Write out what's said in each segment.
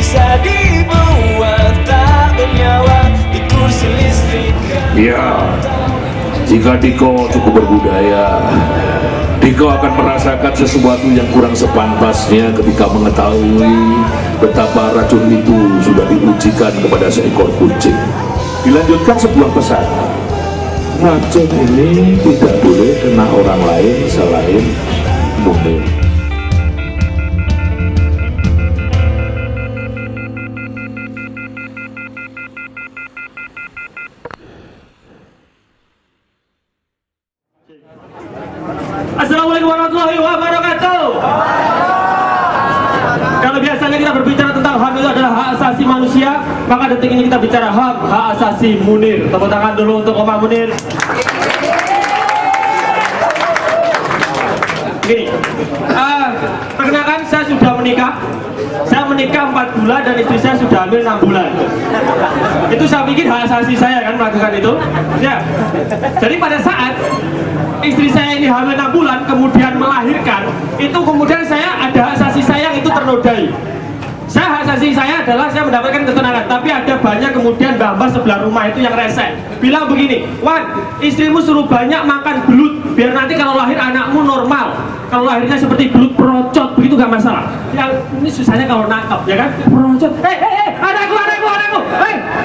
bisa dibuat tak bernyawa di kursi listrik. Ya, jika Diko cukup berbudaya, Diko akan merasakan sesuatu yang kurang sepantasnya ketika mengetahui betapa racun itu sudah diujikan kepada seekor kucing. Dilanjutkan sebuah pesan, racun ini tidak boleh kena orang lain selain Munir. Assalamualaikum warahmatullahi wabarakatuh. Kalau biasanya kita berbicara tentang HAM itu adalah hak asasi manusia, maka detik ini kita bicara HAM, hak asasi Munir. Tepuk tangan dulu untuk Oma Munir. Gini, perkenalkan saya sudah menikah. Saya menikah 4 bulan dan istri saya sudah hamil 6 bulan. Itu saya pikir hak asasi saya kan melakukan itu. Ya. Jadi pada saat istri saya ini hamil 6 bulan kemudian melahirkan, itu kemudian saya ada hak asasi saya yang itu ternodai. Saya hak asasi saya adalah saya mendapatkan ketenangan, tapi ada banyak kemudian mbah-mbah sebelah rumah itu yang resek bilang begini, Wan, istrimu suruh banyak makan belut biar nanti kalau lahir anakmu normal. Kalau lahirnya seperti belut perocot begitu gak masalah. Yang ini susahnya kalau nangkep, ya kan? Perocot, anakku,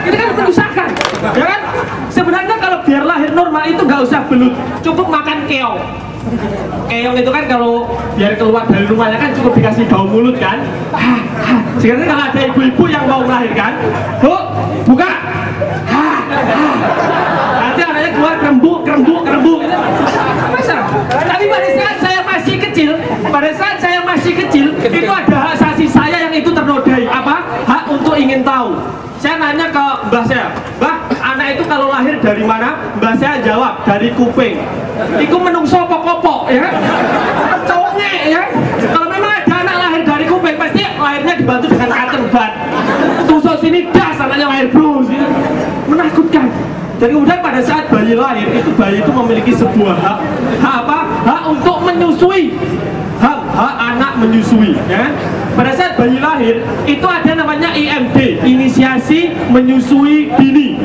ini kan perusakan, ya kan? Sebenarnya kalau biar lahir normal itu gak usah belut, cukup makan keong. Keong itu kan kalau biar keluar dari rumahnya kan cukup dikasih bau mulut kan. Sekarang kalau ada ibu-ibu yang mau melahirkan, Bu, buka. Nanti anaknya keluar kerembuk. Masa? Tapi pada saat saya masih kecil, itu ada hak asasi saya yang itu ternodai. Apa? Hak untuk ingin tahu. Saya nanya ke mbah saya, Mbah, anak itu kalau lahir dari mana? Mbah saya jawab, dari kuping. Iku menungso pokok-pokok, ya kan? Cowoknya, ya. Kalau memang ada anak lahir dari kuping, pasti lahirnya dibantu dengan cotton bud. Tusuk sini das, anaknya lahir bro, gitu. Menakutkan. Dan kemudian pada saat bayi lahir, itu bayi itu memiliki sebuah hak. Hak apa? Hak untuk menyusui. Hak anak menyusui, ya. Pada saat bayi lahir, itu ada namanya IMD, inisiasi menyusui dini.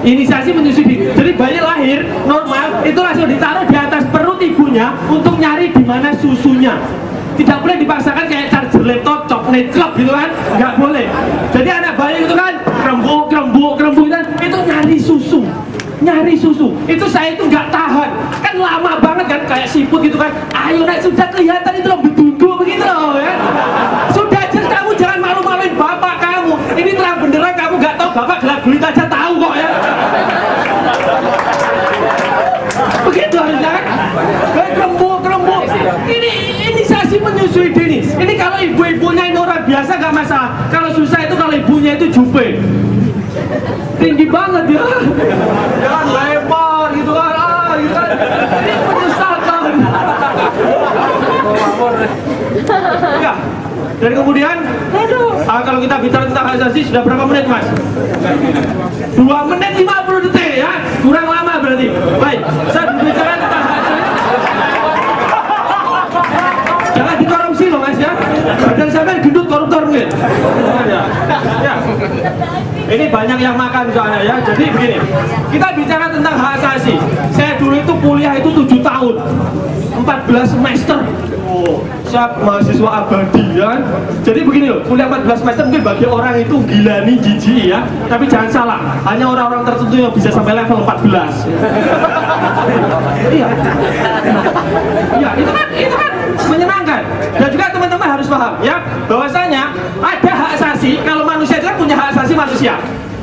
Inisiasi menyusui dini. Jadi bayi lahir normal itu langsung ditaruh di atas perut ibunya untuk nyari di mana susunya. Tidak boleh dipaksakan kayak charger laptop, coklat club gitu kan, nggak boleh. Jadi anak bayi itu kan kerembuk kan, itu nyari susu. Itu saya itu nggak tahan, kan lama banget kan, kayak siput gitu kan. Ayo nak, sudah kelihatan itu loh beduduk begitu loh, ya. Sudah jelas, kamu jangan malu-maluin bapak kamu. Ini terang benderang kamu nggak tahu, bapak gelap gulit aja tahu kok, ya. Begitu harusnya kan, kerembuk. Ini inisiasi menyusui dini. Ini kalau ibu-ibunya ini orang biasa nggak masalah. Kalau susah itu kalau ibunya itu jupe tinggi banget ya, jangan lebar gitu kan, gitu kan. Ini menyesalkan. Ya, dan kemudian, kalau kita bicara tentang hak asasi sudah berapa menit mas? 2 menit 50 detik ya, kurang lama berarti. Baik, saya berbicara tentang hak asasi. Jangan dikorupsi loh mas ya, badan sampai gendut koruptor mungkin. Ya. Ini banyak yang makan soalnya ya. Jadi begini, kita bicara tentang hak asasi. Saya dulu itu kuliah itu 7 tahun, 14 semester. Oh, saya mahasiswa abadi ya. Jadi begini loh, kuliah 14 semester mungkin bagi orang itu gila nih, jijik ya. Tapi jangan salah, hanya orang-orang tertentu yang bisa sampai level 14. Iya. Iya, itu kan menyenangkan. Dan juga teman-teman harus paham ya, bahwasanya ada hak asasi. Kalau manusia itu kan punya hak asasi manusia.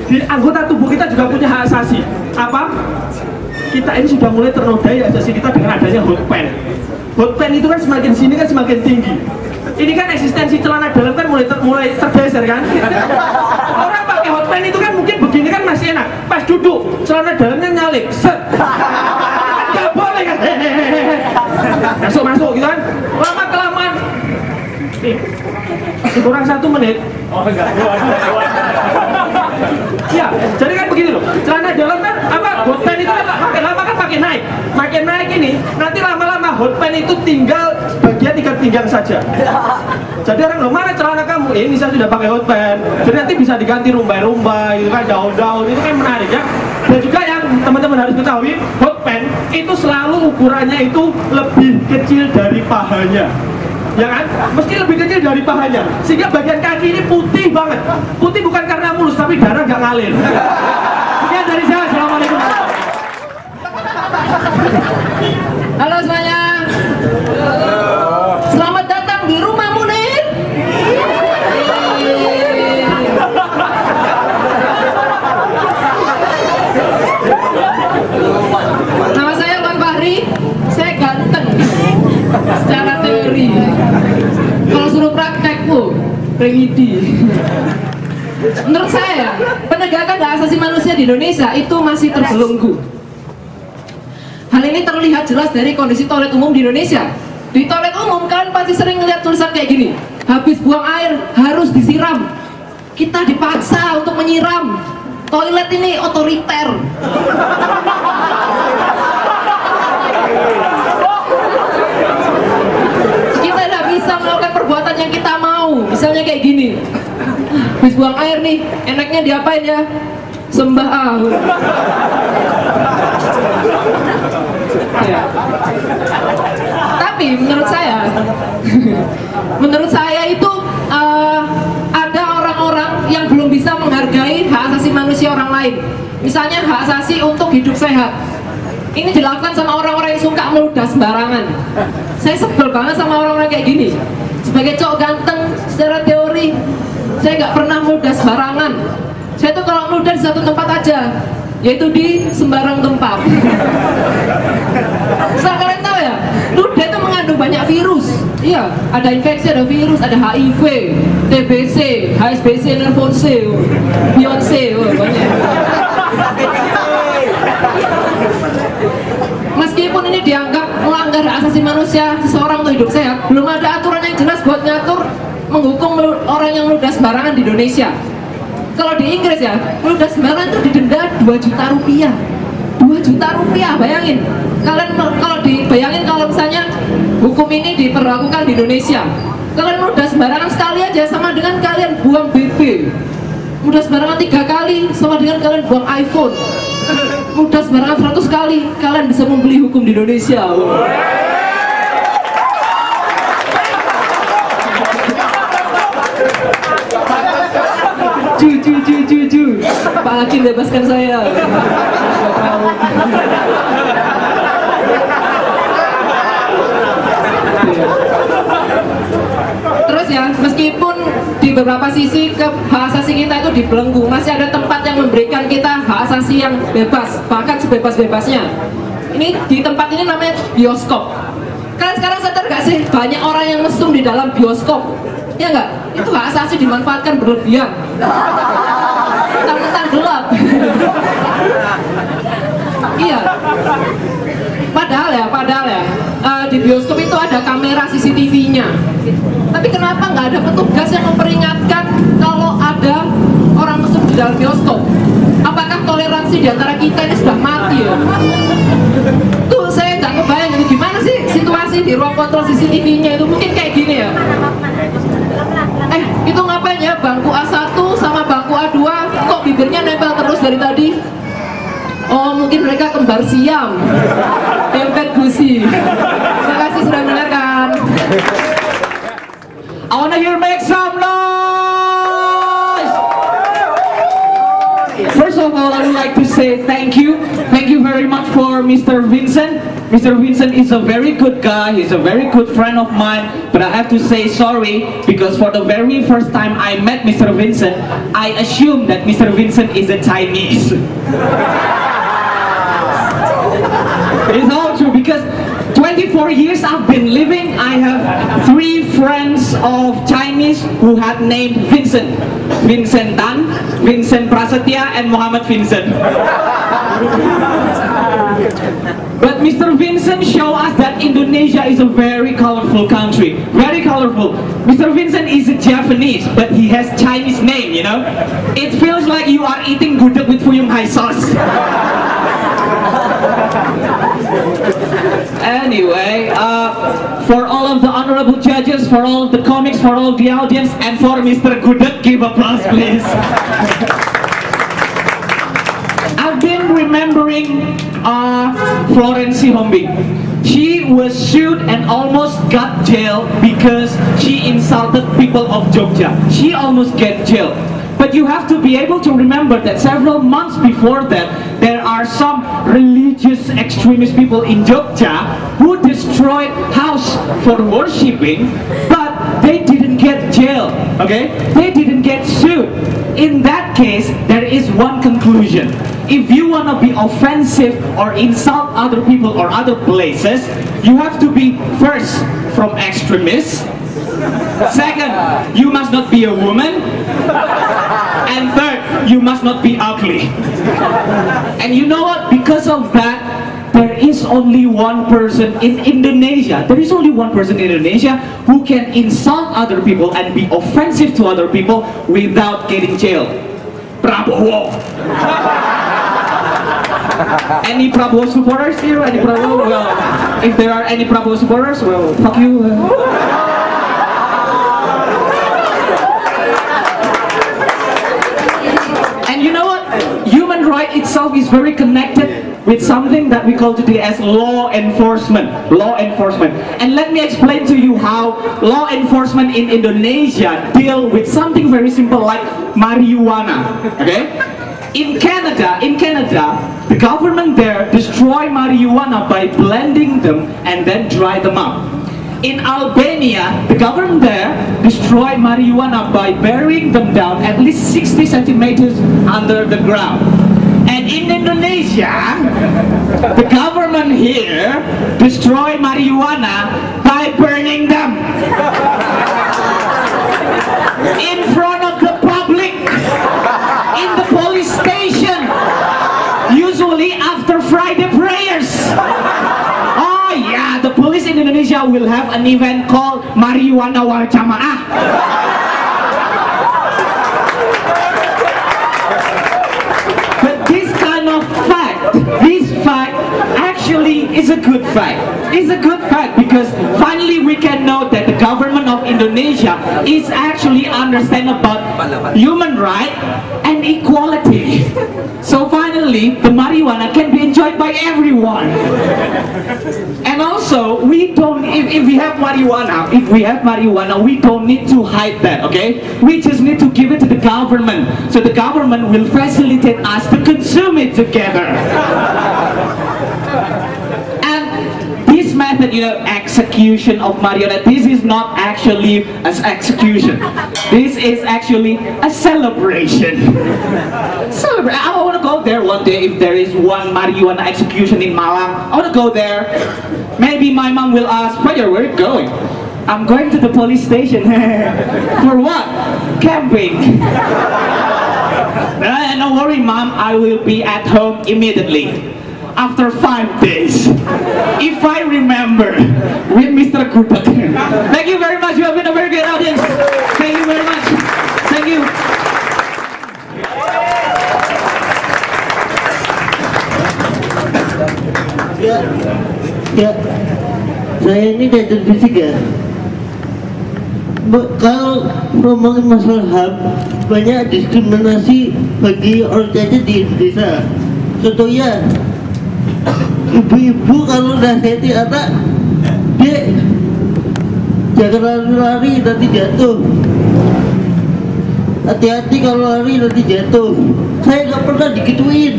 Di anggota tubuh kita juga punya hak asasi. Apa? Kita ini sudah mulai ternodai hak asasi kita dengan adanya hot pen. Hot pen itu kan semakin sini kan semakin tinggi. Ini kan eksistensi celana dalam kan mulai tergeser kan. Orang pakai hot pen itu kan mungkin begini kan masih enak. Pas duduk celana dalamnya nyalip. Set. Gak boleh kan. Masuk gitu kan. Lama kelamaan. Nih, kurang 1 menit. Oh enggak. Ya, jadi kan begini loh. Celana dalam kan apa? hot pen itu kan makin lama kan makin naik ini. Nanti lama-lama hot pen itu tinggal bagian ikat pinggang saja. Jadi orang loh, mana celana kamu? Ini saya sudah pakai hot pen. Jadi nanti bisa diganti rumbai-rumbai, itu kan daun-daun, itu kan menarik ya. Dan juga yang teman-teman harus ketahui, hot pen itu selalu ukurannya itu lebih kecil dari pahanya. Ya kan? Mesti lebih kecil dari pahanya. Sehingga bagian kaki ini putih banget. Putih bukan karena mulus, tapi darah nggak ngalir. Sekian dari saya. Assalamualaikum. Halo semuanya. Selamat datang di rumah Munir. Nama saya Bang Fahri. Saya ganteng secara teori. Kalau suruh praktek, remedi. Menurut saya, penegakan hak asasi manusia di Indonesia itu masih terbelenggu. Hal ini terlihat jelas dari kondisi toilet umum di Indonesia. Di toilet umum kalian pasti sering melihat tulisan kayak gini, habis buang air harus disiram. Kita dipaksa untuk menyiram. Toilet ini otoriter. Kita tidak bisa melakukan perbuatan yang kita mau. Misalnya kayak gini, habis buang air nih, enaknya diapain ya? Sembah ya. Tapi menurut saya itu ada orang-orang yang belum bisa menghargai hak asasi manusia orang lain. Misalnya hak asasi untuk hidup sehat. Ini dilakukan sama orang-orang yang suka meludah sembarangan. Saya sebel banget sama orang-orang kayak gini. Sebagai cowok ganteng, secara teori saya nggak pernah meludah sembarangan. Saya tuh kalau meludah di satu tempat aja, yaitu di sembarang tempat. Asal kalian tahu ya, ludah itu mengandung banyak virus. Iya, ada infeksi, ada virus, ada HIV, TBC, HSBC, Nervose, Beyonce, banyak. Meskipun ini dianggap melanggar hak asasi manusia seseorang untuk hidup sehat, belum ada aturan yang jelas buat ngatur menghukum orang yang meludah sembarangan di Indonesia. Kalau di Inggris ya, meludah sembarangan itu didenda 2 juta rupiah. 2 juta rupiah, bayangin. Kalian kalau dibayangin kalau misalnya hukum ini diperlakukan di Indonesia, kalian meludah sembarangan sekali aja sama dengan kalian buang BB. Meludah sembarangan 3 kali sama dengan kalian buang iPhone. Meludah sembarangan 100 kali, kalian bisa membeli hukum di Indonesia. Ju. Pak Hakim bebaskan saya. Terus ya, meskipun di beberapa sisi hak asasi kita itu dibelenggu, masih ada tempat yang memberikan kita hak asasi yang bebas, bahkan sebebas-bebasnya. Ini di tempat ini namanya bioskop. Kalian sekarang sadar gak sih, banyak orang yang mesum di dalam bioskop? Ya enggak? Itu hak asasi dimanfaatkan berlebihan. Tentang gelap. Iya. Padahal ya, di bioskop itu ada kamera CCTV-nya. Tapi kenapa nggak ada petugas yang memperingatkan kalau ada orang mesum di dalam bioskop? Apakah toleransi di antara kita ini sudah mati ya? Tuh saya nggak kebayang itu gimana sih situasi di ruang kontrol CCTV-nya itu, mungkin kayak gini ya. Itu ngapain ya bangku A1 sama bangku A2 kok bibirnya nempel terus dari tadi? Oh, mungkin mereka kembar siam, dempet gusi. Terima kasih sudah mendengarkan. I wanna hear make some noise. First of all, I would like to say thank you. Thank you very much for Mr. Vincent. Mr. Vincent is a very good guy. He's a very good friend of mine. But I have to say sorry because for the very first time I met Mr. Vincent, I assumed that Mr. Vincent is a Chinese. It's all true because 24 years I've been living, I have 3 friends of Chinese who had named Vincent. Vincent Tan, Vincent Prasetya, and Muhammad Vincent. But Mr. Vincent showed us that Indonesia is a very colorful country. Very colorful. Mr. Vincent is a Japanese, but he has Chinese name, you know. It feels like you are eating gudeg with fuyung hai sauce. Anyway, for all of the honorable judges, for all of the comics, for all the audience, and for Mr. Gudeg, give applause, please. I've been remembering Florence Sihombing. She was sued and almost got jailed because she insulted people of Jogja. She almost got jailed. But you have to be able to remember that several months before that, there are some religious extremist people in Jogja who destroyed house for worshipping, but they didn't get jailed, okay? They didn't get sued. In that case, there is one conclusion. If you want to be offensive or insult other people or other places, you have to be first from extremists. Second, you must not be a woman. And third, you must not be ugly. And you know what? Because of that, there is only one person in Indonesia. There is only one person in Indonesia who can insult other people and be offensive to other people without getting jailed. Prabowo. Any Prabowo supporters here? Any Prabowo? Well, if there are any Prabowo supporters, well, fuck you. And you know what? Human right itself is very connected with something that we call today as law enforcement. Law enforcement. And let me explain to you how law enforcement in Indonesia deal with something very simple like marijuana. Okay? In Canada, the government there destroy marijuana by blending them and then dry them up. In Albania, the government there destroy marijuana by burying them down at least 60 centimeters under the ground. And in Indonesia, the government here destroy marijuana by burning them in front of the public, in the police station, usually after Friday prayers. Oh yeah, the police in Indonesia will have an event called Marijuana Wal Jamaah. But this kind of fact, this fact actually is a good fact. It's a good fact because finally we can know that the government of Indonesia is actually understand about human right and equality. So finally, the marijuana can be enjoyed by everyone. And also, we don't, if we have marijuana, we don't need to hide that, okay? We just need to give it to the government. So the government will facilitate us to consume it together. This method, you know, execution of marijuana, this is not actually an execution. This is actually a celebration. I want to go there one day if there is one marijuana execution in Malang. I want to go there. Maybe my mom will ask, where are you going? I'm going to the police station. For what? Camping. Don't worry, mom, I will be at home immediately. After 5 days, if I remember, with Mr. Gudeg. Thank you very much. You have been a very good audience. Thank you very much. Thank you. Ya, saya ini dari fisik ya. Kalau ngomongin masalah HAM, banyak diskriminasi bagi orang cacat di Indonesia. Contohnya, ibu-ibu kalau nasihati anak, dia jangan lari-lari nanti jatuh. Hati-hati kalau lari nanti jatuh. Saya nggak pernah digituin.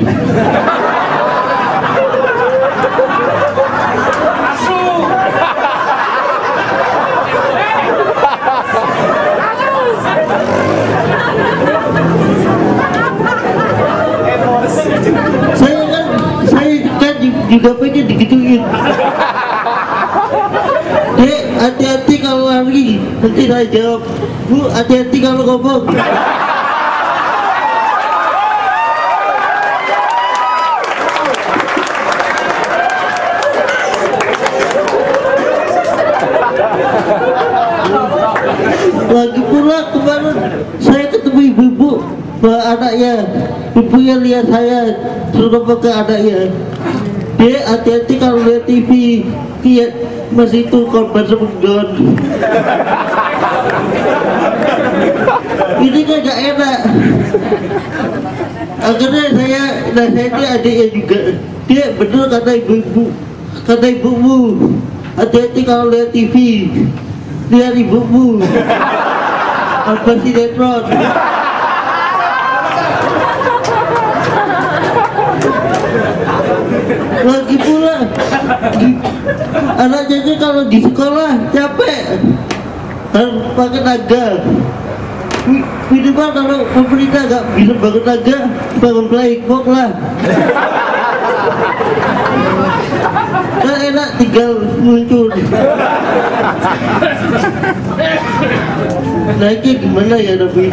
Saya juga pengen digituin. Dek, hati-hati kalau lari. Nanti saya jawab, Bu, hati-hati kalau ngomong. Lagi pula kemarin saya ketemu ibu-ibu bawa anaknya, ibunya lihat saya suruh ke anaknya, Dia hati-hati kalau lihat TV. Dia masih itu korban sebelum. Ini kan gak enak. Akhirnya saya nasihati adiknya juga. Dia bener kata ibumu, hati-hati kalau lihat TV. Lihat ibumu. Apa sinetron. Lagi pula anak jadi kalau di sekolah capek harus pakai tenaga. Minimal kalau pemerintah gak bisa bangun tenaga, bangun playbook lah. Kan enak tinggal muncul. Naiknya gimana ya tapi?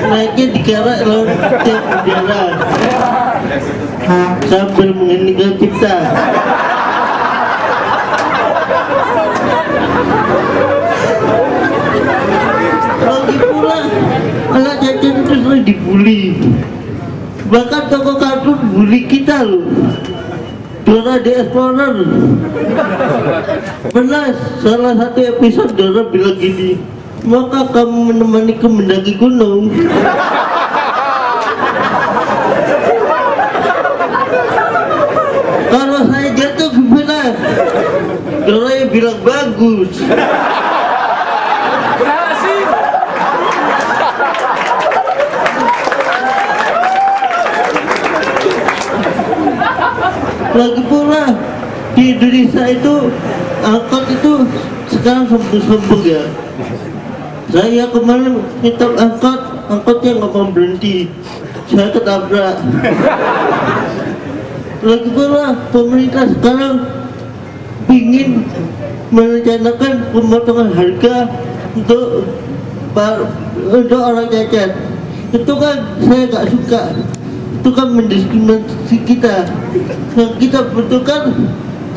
Naiknya dikerek loh tiap udara sambil mengeningkan cipta. Lagi pula anak jajan itu sering dibully. Bahkan toko kartun bully kita loh. Dora the Explorer. Pernah salah satu episode Dora bilang gini, maka kamu menemaniku mendaki gunung. Kalau saya jatuh gimana? Dora yang bilang bagus. Lagi pula di Indonesia itu angkot itu sekarang sembung-sembung ya. Saya kemarin nyetok angkotnya nggak mau berhenti, saya ketabrak. Lagi pula pemerintah sekarang ingin merencanakan pemotongan harga untuk orang cacat. Itu kan saya nggak suka. Itu kan mendiskriminasi kita. Yang kita butuhkan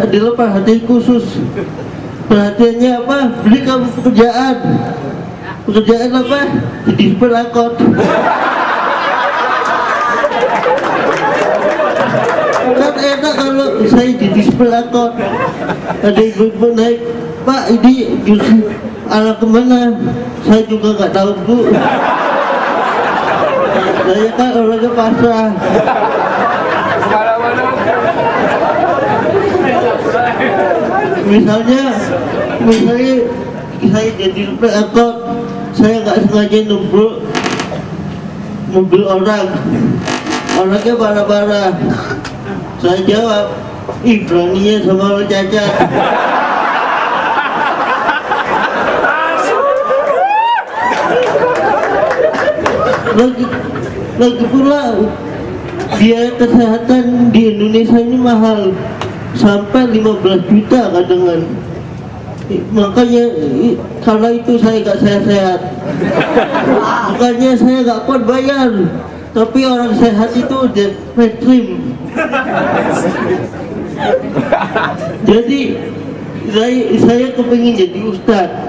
adalah perhatian khusus. Perhatiannya apa? Beri kamu pekerjaan. Pekerjaan apa? Jadi pelakot. Kan enak kalau saya jadi pelakot. Ada ibu-ibu naik, Pak ini justru arah kemana? Saya juga nggak tahu Bu. Saya kan orangnya pasrah. Misalnya saya jadi angkot, saya nggak sengaja nubruk mobil orangnya bara-bara. Saya jawab, ih beraninya sama orang cacat. Lagi pula biaya kesehatan di Indonesia ini mahal, sampai 15 juta kadang-kadang. Makanya karena itu saya gak sehat-sehat. Makanya saya gak kuat bayar. Tapi orang sehat itu udah mainstream. Jadi saya kepingin jadi ustadz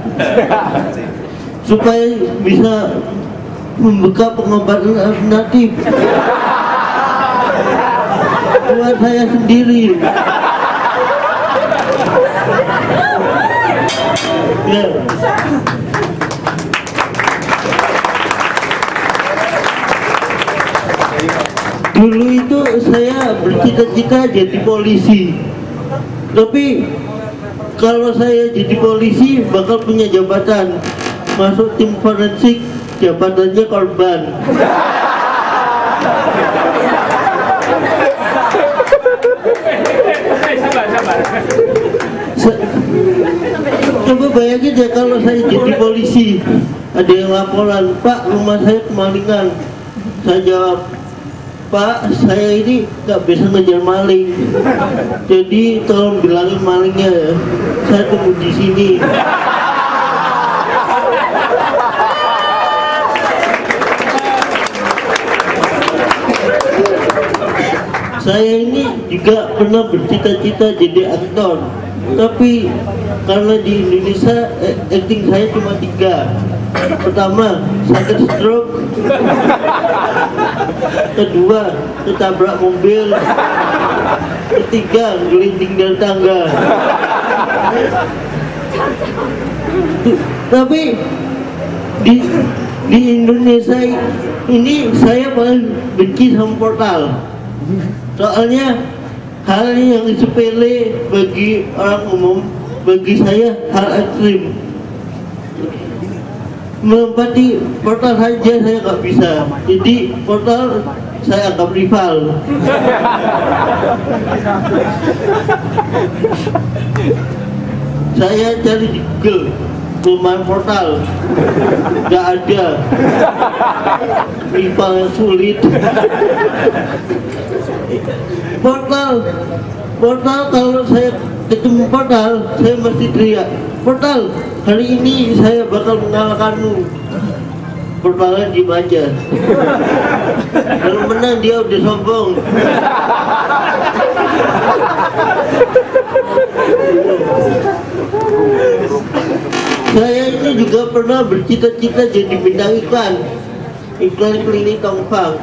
supaya bisa membuka pengobatan alternatif buat saya sendiri. Ya. Dulu itu saya bercita-cita jadi polisi, tapi kalau saya jadi polisi bakal punya jabatan, masuk tim forensik, jabatannya korban. Coba bayangin ya kalau saya jadi polisi, ada yang laporan, Pak rumah saya kemalingan. Saya jawab, Pak saya ini gak bisa ngejar maling, jadi tolong bilangin malingnya ya, saya tunggu di sini. Saya ini juga pernah bercita-cita jadi aktor, tapi karena di Indonesia acting saya cuma 3, Pertama, sakit stroke. Kedua, ketabrak mobil. Ketiga, gelinding dari tangga. Tapi di Indonesia ini saya paling benci sama portal. Soalnya hal yang sepele bagi orang umum, bagi saya hal ekstrim. Melempati portal saja saya nggak bisa, jadi portal saya anggap rival. Saya cari di Google perumahan portal, nggak ada. Rival yang sulit. Portal kalau saya ketemu portal, saya mesti teriak, portal, hari ini saya bakal mengalahkanmu. Portalnya diem aja. Kalau menang dia udah sombong. Saya ini juga pernah bercita-cita jadi bintang iklan klinik Tongfang.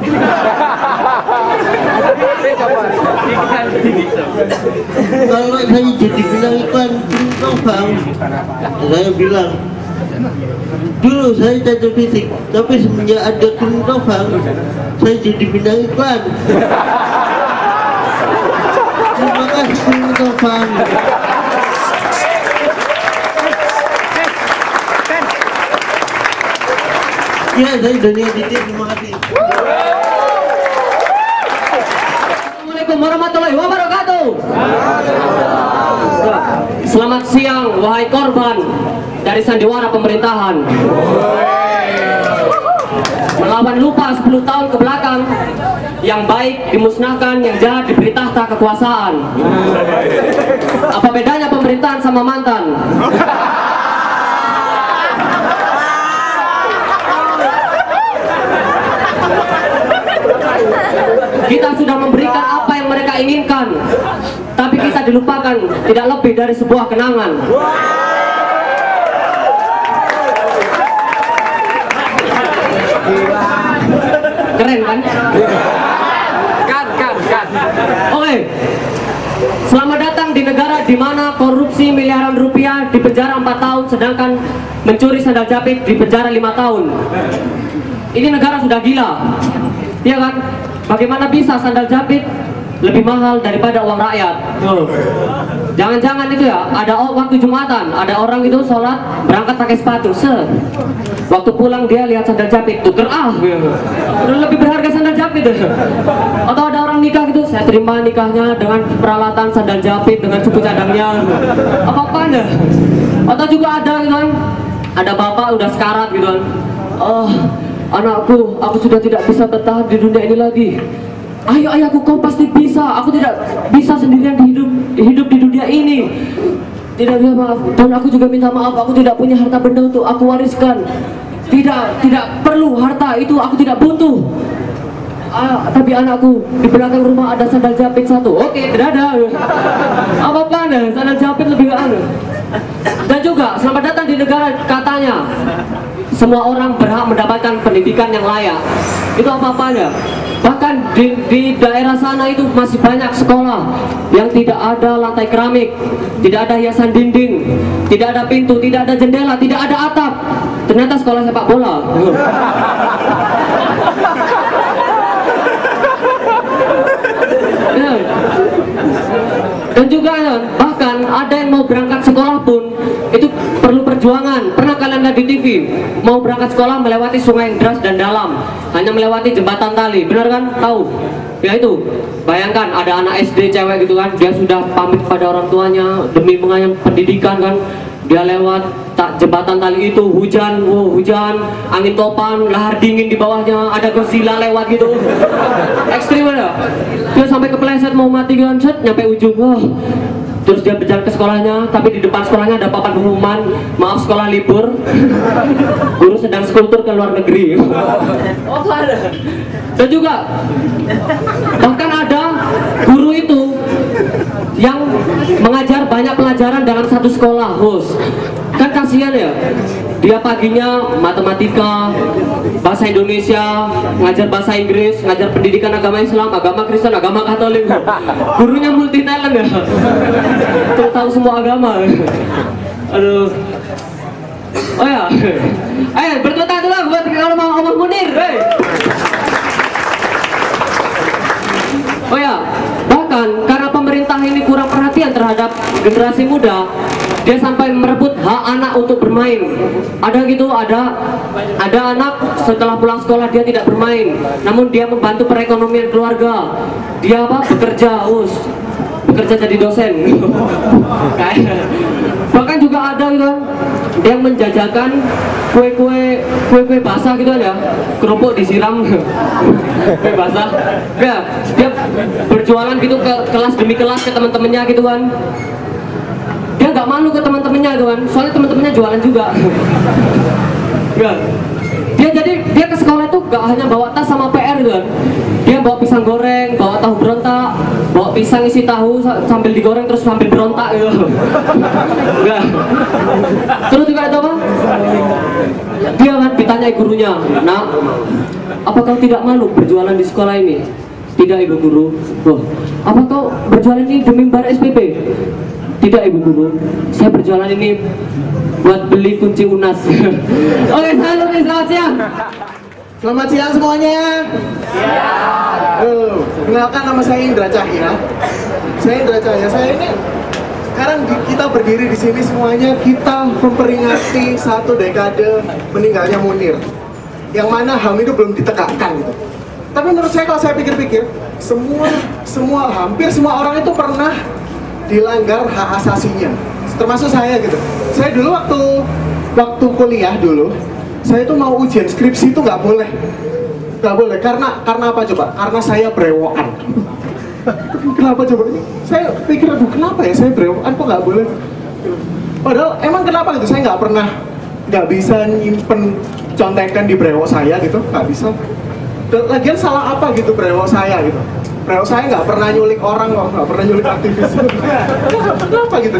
Kalau saya jadi bintang iklan klinik Tongfang, saya bilang, dulu saya cacat fisik, tapi semenjak ada klinik Tongfang, saya jadi bintang iklan. Terima kasih klinik Tongfang. Ya, saya Dani Aditya, terima kasih. Assalamualaikum warahmatullahi wabarakatuh. Selamat siang, wahai korban dari sandiwara pemerintahan. Melawan lupa 10 tahun ke belakang, yang baik dimusnahkan, yang jahat diberi tahta kekuasaan. Apa bedanya pemerintahan sama mantan? Kita sudah memberikan apa yang mereka inginkan, tapi kita dilupakan tidak lebih dari sebuah kenangan. Keren kan? Kan. Oke. Selamat datang di negara di mana korupsi miliaran rupiah di penjara 4 tahun, sedangkan mencuri sandal jepit di penjara 5 tahun. Ini negara sudah gila. Iya kan? Bagaimana bisa sandal jepit lebih mahal daripada uang rakyat? Jangan-jangan itu ya, ada waktu Jumatan, ada orang itu sholat berangkat pakai sepatu, waktu pulang dia lihat sandal jepit, tuker lebih berharga sandal jepit. Atau ada orang nikah gitu, saya terima nikahnya dengan peralatan sandal jepit dengan suku cadangnya, apa-apanya. Atau juga ada gitu kan, ada bapak udah sekarat gitu kan, oh anakku, aku sudah tidak bisa bertahan di dunia ini lagi. Ayo ayahku, kau pasti bisa. Aku tidak bisa sendirian hidup di dunia ini. Tidak bisa, maaf. Dan aku juga minta maaf, aku tidak punya harta benda untuk aku wariskan. Tidak perlu harta itu, aku tidak butuh. Tapi anakku, di belakang rumah ada sandal jepit 1. Oke, tidak ada. Apa-apa nih, sandal jepit lebih aneh. Dan juga selamat datang di negara katanya semua orang berhak mendapatkan pendidikan yang layak. Itu apa-apanya. Bahkan di daerah sana itu masih banyak sekolah yang tidak ada lantai keramik, tidak ada hiasan dinding, tidak ada pintu, tidak ada jendela, tidak ada atap. Ternyata sekolah sepak bola. Dan juga bahkan ada yang mau berangkat sekolah pun itu perlu perjuangan. Pernah kalian lihat di TV mau berangkat sekolah melewati sungai yang deras dan dalam, hanya melewati jembatan tali, benar kan? Tahu? Ya itu, bayangkan ada anak SD cewek gitu kan, dia sudah pamit pada orang tuanya demi mengayam pendidikan kan, dia lewat jembatan tali itu, hujan, angin topan, lahar dingin di bawahnya, ada Godzilla lewat gitu, ekstrim ada. Dia sampai kepleset mau mati kan, nyampe ujung, terus dia berjalan ke sekolahnya, tapi di depan sekolahnya ada papan pengumuman, maaf sekolah libur, guru sedang skultur ke luar negeri. Oh ada. Dan juga bahkan ada guru itu yang mengajar banyak pelajaran dalam satu sekolah, kan kasihan ya. Dia paginya matematika, bahasa Indonesia, ngajar bahasa Inggris, ngajar pendidikan agama Islam, agama Kristen, agama Katolik. Gurunya multi talent ya. Terus tahu semua agama. Aduh. Oh ya. Ayo bertepuk tangan dulu buat kalau mau Omar Munir. Oh ya, bahkan karena pemerintah ini kurang perhatian terhadap generasi muda, dia sampai merebut hak anak untuk bermain. Ada gitu, ada anak setelah pulang sekolah dia tidak bermain, namun dia membantu perekonomian keluarga. Dia apa? Bekerja jadi dosen. Bahkan juga ada gitu yang menjajakan kue basah gitu ya, kerupuk disiram kue basah. Ya, dia berjualan gitu ke kelas demi kelas ke teman-temannya gitu kan. Dia nggak malu ke teman-temannya gitu kan, soalnya teman-temannya jualan juga. Ya. Dia ke sekolah itu gak hanya bawa tas sama PR gitu kan. Dia bawa pisang goreng, bawa tahu berontak, bawa pisang isi tahu sambil digoreng terus sambil berontak gitu. Enggak. Terus juga ada apa? Dia kan ditanyai gurunya, "Nak, apa kau tidak malu berjualan di sekolah ini?" "Tidak, Ibu Guru." "Loh, apa kau berjualan ini demi bayar SPP?" "Tidak, Ibu Guru, saya berjualan ini buat beli kunci UNAS." Oke, selamat siang. Selamat siang semuanya. Kenalkan, nama saya Indra Cahya. Saya ini sekarang kita berdiri di sini semuanya, kita memperingati 1 dekade meninggalnya Munir, yang mana HAM itu belum ditegakkan gitu. Tapi menurut saya, kalau saya pikir-pikir, hampir semua orang itu pernah dilanggar hak asasinya, termasuk saya gitu. Saya dulu waktu kuliah dulu, saya itu mau ujian skripsi itu nggak boleh, karena apa coba? Karena saya brewokan. Kenapa coba? Saya pikir, aduh kenapa ya saya brewokan kok nggak boleh? Padahal emang kenapa gitu? Saya nggak bisa nyimpen contekan di brewok saya gitu, nggak bisa. Dan lagian salah apa gitu brewok saya gitu? Brewok saya nggak pernah nyulik orang kok, nggak pernah nyulik aktivis. Kenapa gitu?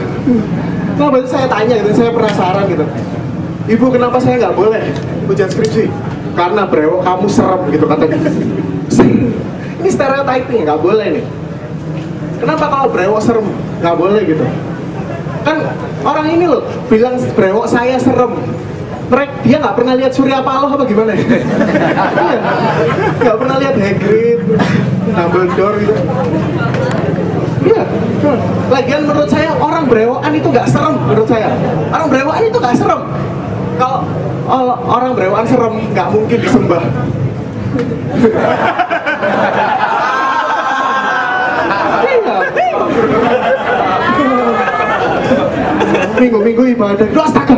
Kenapa itu saya tanya gitu, saya penasaran gitu. "Ibu, kenapa saya nggak boleh ujian skripsi?" "Karena brewok kamu serem," gitu katanya. Ini stereotyping, nggak boleh nih. Kenapa kalau brewok serem nggak boleh gitu? Kan orang ini loh bilang brewok saya serem. Dia nggak pernah lihat Surya Paloh apa gimana ya? Nggak pernah lihat Hagrid, Dumbledore gitu. Iya. Lagian menurut saya orang brewokan itu nggak serem. Menurut saya orang brewokan itu nggak serem. Kalau orang brewokan serem, nggak mungkin disembah. Minggu-minggu ibadah, "Duh, astaga,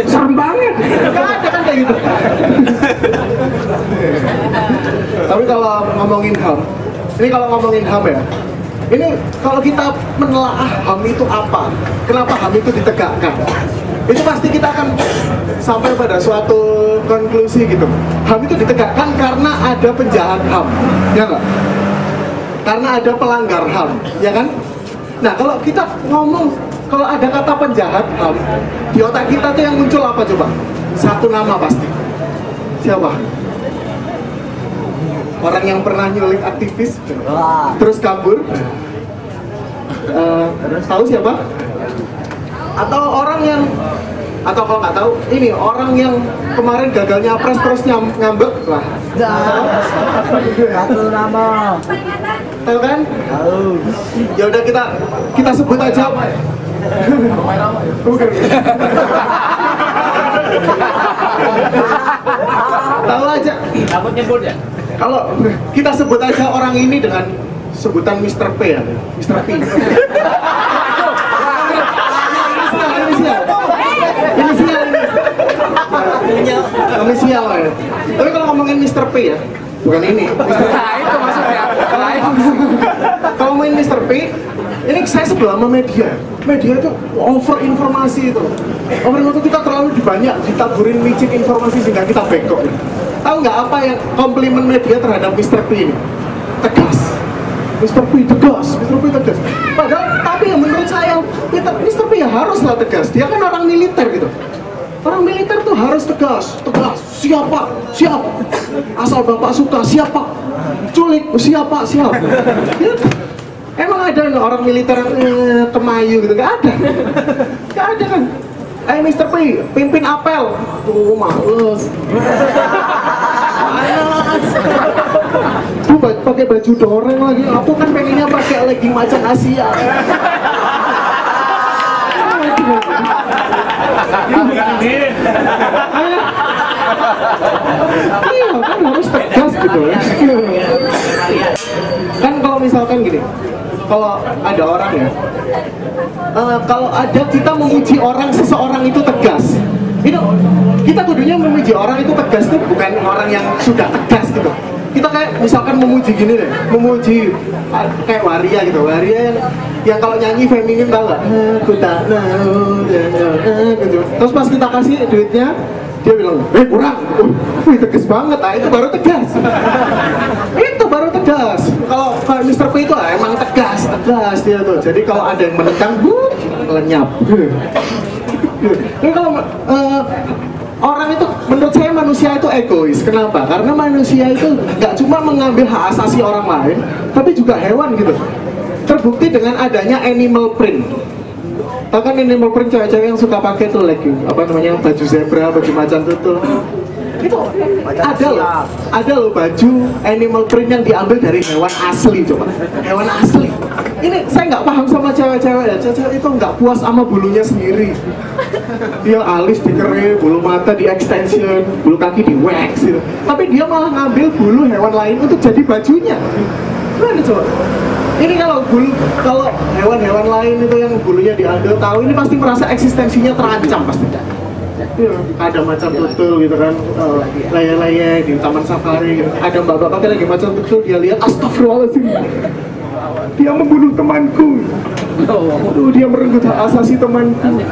serem banget." Nggak ada kan kayak gitu. Tapi kalau ngomongin HAM, ya, ini kalau kita menelaah HAM itu apa, kenapa HAM itu ditegakkan, itu pasti kita akan sampai pada suatu konklusi gitu. HAM itu ditegakkan karena ada penjahat HAM, ya nggak? Karena ada pelanggar HAM, ya kan? Nah, kalau kita ngomong, kalau ada kata penjahat HAM, di otak kita tuh yang muncul apa coba? Satu nama pasti. Siapa? Orang yang pernah nyulik aktivis, terus kabur. Tahu siapa? Atau orang yang, atau kalau nggak tahu, ini orang yang kemarin gagal nyapres terus ngambek lah. Satu nama. Tahu kan? Tahu. Ya udah kita sebut aja. Tahu aja. Takut nyebut ya? Kalau kita sebut aja orang ini dengan sebutan Mr. P ya, Mr. P. Inisial ya. Tapi kalau ngomongin Mr. P ya, bukan ini. Itu maksudnya. Kalau ngomongin Mr. P, ini saya sebelah sama media. Media itu over informasi itu. Over informasi kita terlalu banyak ditaburin micin informasi sehingga kita bengkok. Tahu nggak apa yang komplimen media terhadap Mr. P ini? Tegas. Mr. P tegas, Mr. P tegas. Padahal, tapi yang menurut saya, Mr. P ya haruslah tegas. Dia kan orang militer gitu. Orang militer tuh harus tegas, siapa, siap. Asal bapak suka, siapa. Culik, siapa, siap. Ya. Emang ada orang militer kemayu gitu? Gak ada. Gak ada kan. Mr. P, pimpin apel. Tuh, males. Tuh pakai baju doreng lagi. Aku kan pengennya pakai legging macan Asia. Iya kan harus tegas gitu ya. Kan kalau misalkan gini, kalau ada orang ya, kalau ada kita memuji orang, seseorang itu tegas, itu kita kudunya memuji orang itu tegas tuh bukan orang yang sudah tegas gitu. Kita kayak misalkan memuji gini deh, memuji kayak Waria gitu, Waria yang kalau nyanyi feminin tau gak? Aku tak mau, gitu. Terus pas kita kasih duitnya, dia bilang, kurang, wih tegas banget, itu baru tegas. Itu baru tegas. Kalau Mr. P itu emang tegas dia tuh. Jadi kalau ada yang menentang, lenyap. Jadi kalau orang itu, menurut saya manusia itu egois. Kenapa? Karena manusia itu nggak cuma mengambil hak asasi orang lain, tapi juga hewan gitu. Terbukti dengan adanya animal print. Tahu kan animal print, cewek-cewek yang suka pakai tuh legging, apa namanya, baju zebra, baju macan tutul. Itu ada loh baju animal print yang diambil dari hewan asli, coba. Hewan asli. Ini saya nggak paham sama cewek-cewek ya. Cewek itu nggak puas sama bulunya sendiri. Dia alis dikere, bulu mata di extension, bulu kaki di wax gitu. Tapi dia malah ngambil bulu hewan lain untuk jadi bajunya. Gimana coba? Ini kalau hewan-hewan lain itu yang bulunya diambil, tahu ini pasti merasa eksistensinya terancam pasti. Ya, ada macam tutul gitu kan, laya-laya di taman safari gitu. Ada mbak-mbak lagi macam tutul, dia lihat, astagfirullahaladzim, dia membunuh temanku. Dia merenggut hak asasi temanku.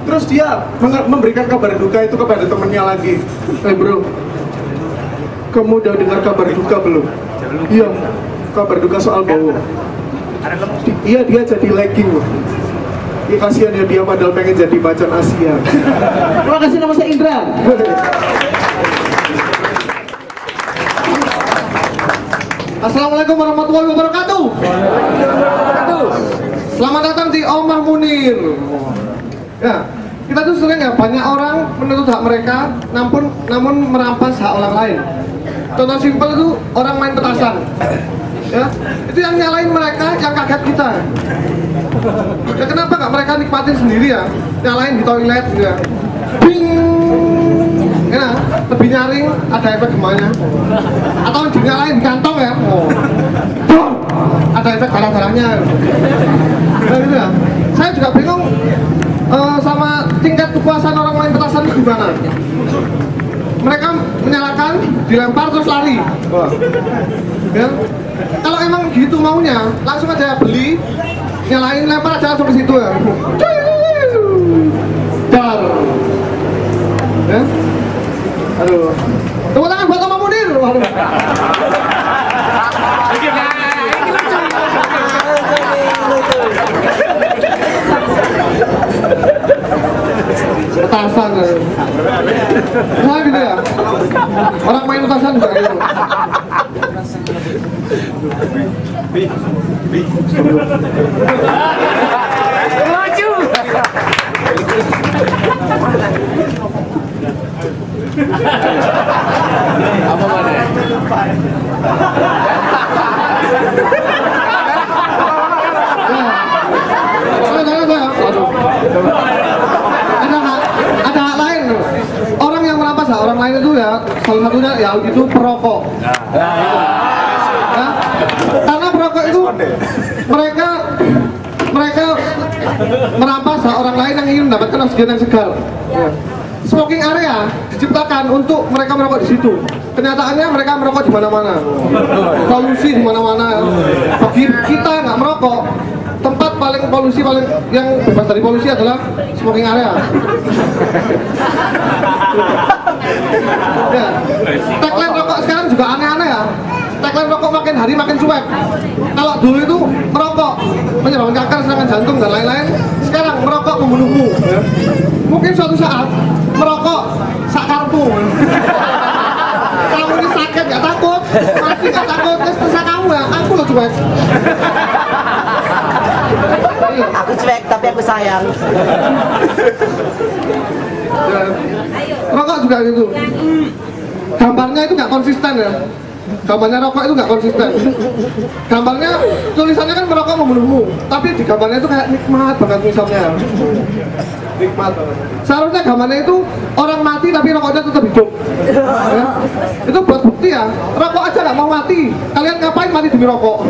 Terus dia memberikan kabar duka itu kepada temannya lagi. Bro, kamu udah dengar kabar duka belum? Iya, kabar duka soal bau. Iya, dia jadi legging loh. Ya kasihan ya, dia padahal pengen jadi macan Asia. Terima kasih, nama saya Indra. Assalamualaikum warahmatullahi wabarakatuh. Selamat datang di Omah Munir. Ya, kita tuh sering ya, banyak orang menuntut hak mereka, namun merampas hak orang lain. Contoh simpel itu orang main petasan. Ya, itu yang nyalain mereka, yang kaget kita. Ya kenapa nggak mereka nikmatin sendiri ya, nyalain di toilet ya. Bing, ya, lebih nyaring, ada efek gemanya. Atau dinyalain di kantong ya, ada efek darah-darahnya. Nah, gitu ya. Saya juga bingung sama tingkat kepuasan orang main petasan itu gimana. Mereka menyalakan, dilempar terus lari. Ya. Kalau emang gitu maunya, langsung aja beli, nyalain, lempar aja langsung ke situ ya. Dar. Ya. Aduh. Tepuk tangan buat Omah Munir. Waduh. Petasan ya. Nah gitu ya. Orang main petasan juga gitu. Lucu. Apa mana? Ada hak lain. Orang yang merampas hak orang lain itu ya, salah satunya ya itu perokok. Ya, karena perokok itu mereka merampas hak orang lain yang ingin mendapatkan oksigen yang segar. Ya. Smoking area diciptakan untuk mereka merokok di situ. Kenyataannya mereka merokok di mana-mana. Polusi di mana-mana. Bagi kita nggak merokok, tempat paling yang bebas dari polusi adalah smoking area. Ya. Tagline rokok sekarang juga aneh-aneh ya. Tagline iklan rokok makin hari makin cuek. Kalau dulu itu merokok menyebabkan kanker, serangan jantung dan lain-lain. Sekarang merokok membunuhmu. Ya. Mungkin suatu saat merokok sakarmu. Kamu ini sakit nggak takut, mati nggak takut, terserah kamu ya. Aku loh cuek. Aku cuek tapi aku sayang. Ya. Rokok juga gitu. Gambarnya itu nggak konsisten ya. Gambarnya rokok itu nggak konsisten. Gambarnya tulisannya kan merokok membunuhmu, tapi di gambarnya itu kayak nikmat banget misalnya. Nikmat banget. Seharusnya gambarnya itu orang mati tapi rokoknya tetap hidup. Ya. Itu buat bukti ya. Rokok aja nggak mau mati. Kalian ngapain mati demi rokok?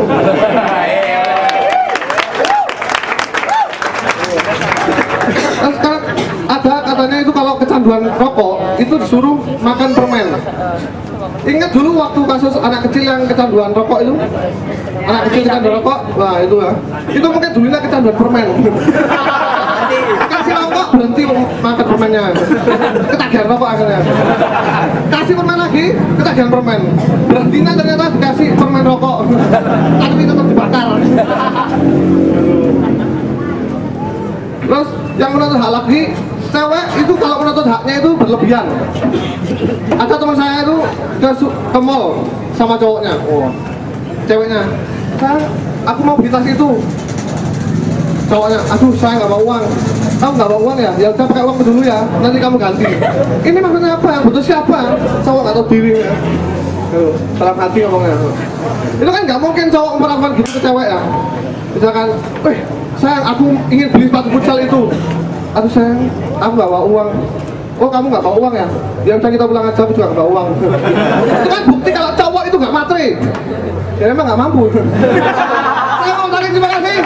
Nah, sekarang ada katanya itu kalau kecanduan rokok itu disuruh makan permen. Ingat dulu waktu kasus anak kecil yang kecanduan rokok itu, anak kecil kecanduan rokok, wah itu ya, itu mungkin dulunya kecanduan permen. Kasih rokok berhenti makan permennya, ketagihan rokok akhirnya. Kasih permen lagi, ketagihan permen. Berhentinya ternyata dikasih permen rokok, tapi tetap dibakar. Terus yang menuntut hak lagi, cewek itu kalau menuntut haknya itu berlebihan. Ada teman saya itu ke mall sama cowoknya, ceweknya, aku mau beli tas itu. Cowoknya, aduh saya nggak bawa uang. Kamu nggak bawa uang ya? Ya udah pakai uang dulu ya, nanti kamu ganti. Ini maksudnya apa? Yang butuh siapa? Cowok nggak tahu diri ya. Dalam hati ngomongnya. Itu kan nggak mungkin cowok melakukan gitu ke cewek ya. Misalkan, sayang aku ingin beli sepatu futsal itu. Aduh sayang, aku nggak bawa uang. Oh kamu nggak bawa uang ya? Ya udah kita pulang aja, aku juga nggak bawa uang. Itu kan bukti kalau cowok itu nggak materi. Ya emang nggak mampu. Saya mau tarik, terima kasih.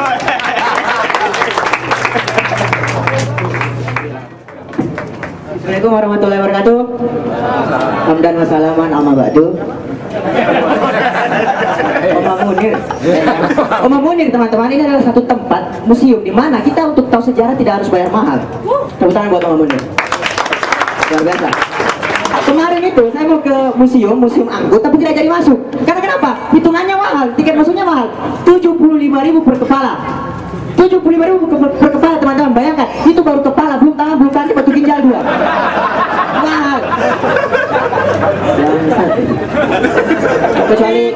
Assalamualaikum warahmatullahi wabarakatuh. Hamdan wa salaman amma ba'du. Oma Munir teman-teman, ini adalah satu tempat museum di mana kita untuk tahu sejarah tidak harus bayar mahal. Tepuk tangan buat Oma Munir. Luar biasa. Kemarin itu saya mau ke museum angkut tapi tidak jadi masuk. Karena kenapa? Hitungannya mahal, tiket masuknya mahal. 75.000 per kepala. 75.000 per kepala teman-teman, bayangkan itu baru kepala, belum tangan, belum kaki, batu ginjal 2. Mahal.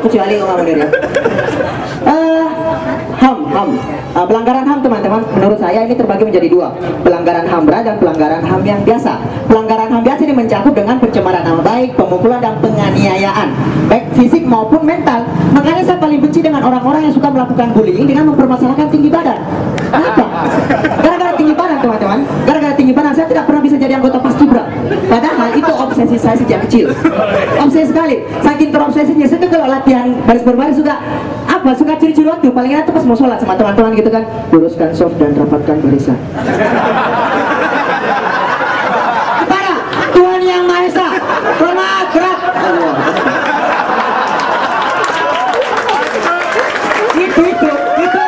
Kecuali Oma Munir ya. Pelanggaran HAM teman-teman, menurut saya ini terbagi menjadi 2, pelanggaran HAM berat dan pelanggaran HAM yang biasa. Pelanggaran HAM biasa ini mencakup dengan pencemaran nama baik, pemukulan dan penganiayaan, baik fisik maupun mental. Makanya saya paling benci dengan orang-orang yang suka melakukan bullying dengan mempermasalahkan tinggi badan. Kenapa? Gara-gara tinggi badan teman-teman, gara-gara tinggi badan saya tidak pernah bisa jadi anggota Paskibra. Padahal itu obsesi saya sejak kecil. Obsesi sekali, saking terobsesinya. Saya tuh kalau latihan baris berbaris suka ciri-ciri waktu paling enak tuh pas mau sholat sama teman-teman gitu kan, luruskan soft dan rapatkan barisan. Para Tuhan Yang Maha Esa, hormat gerak. Itu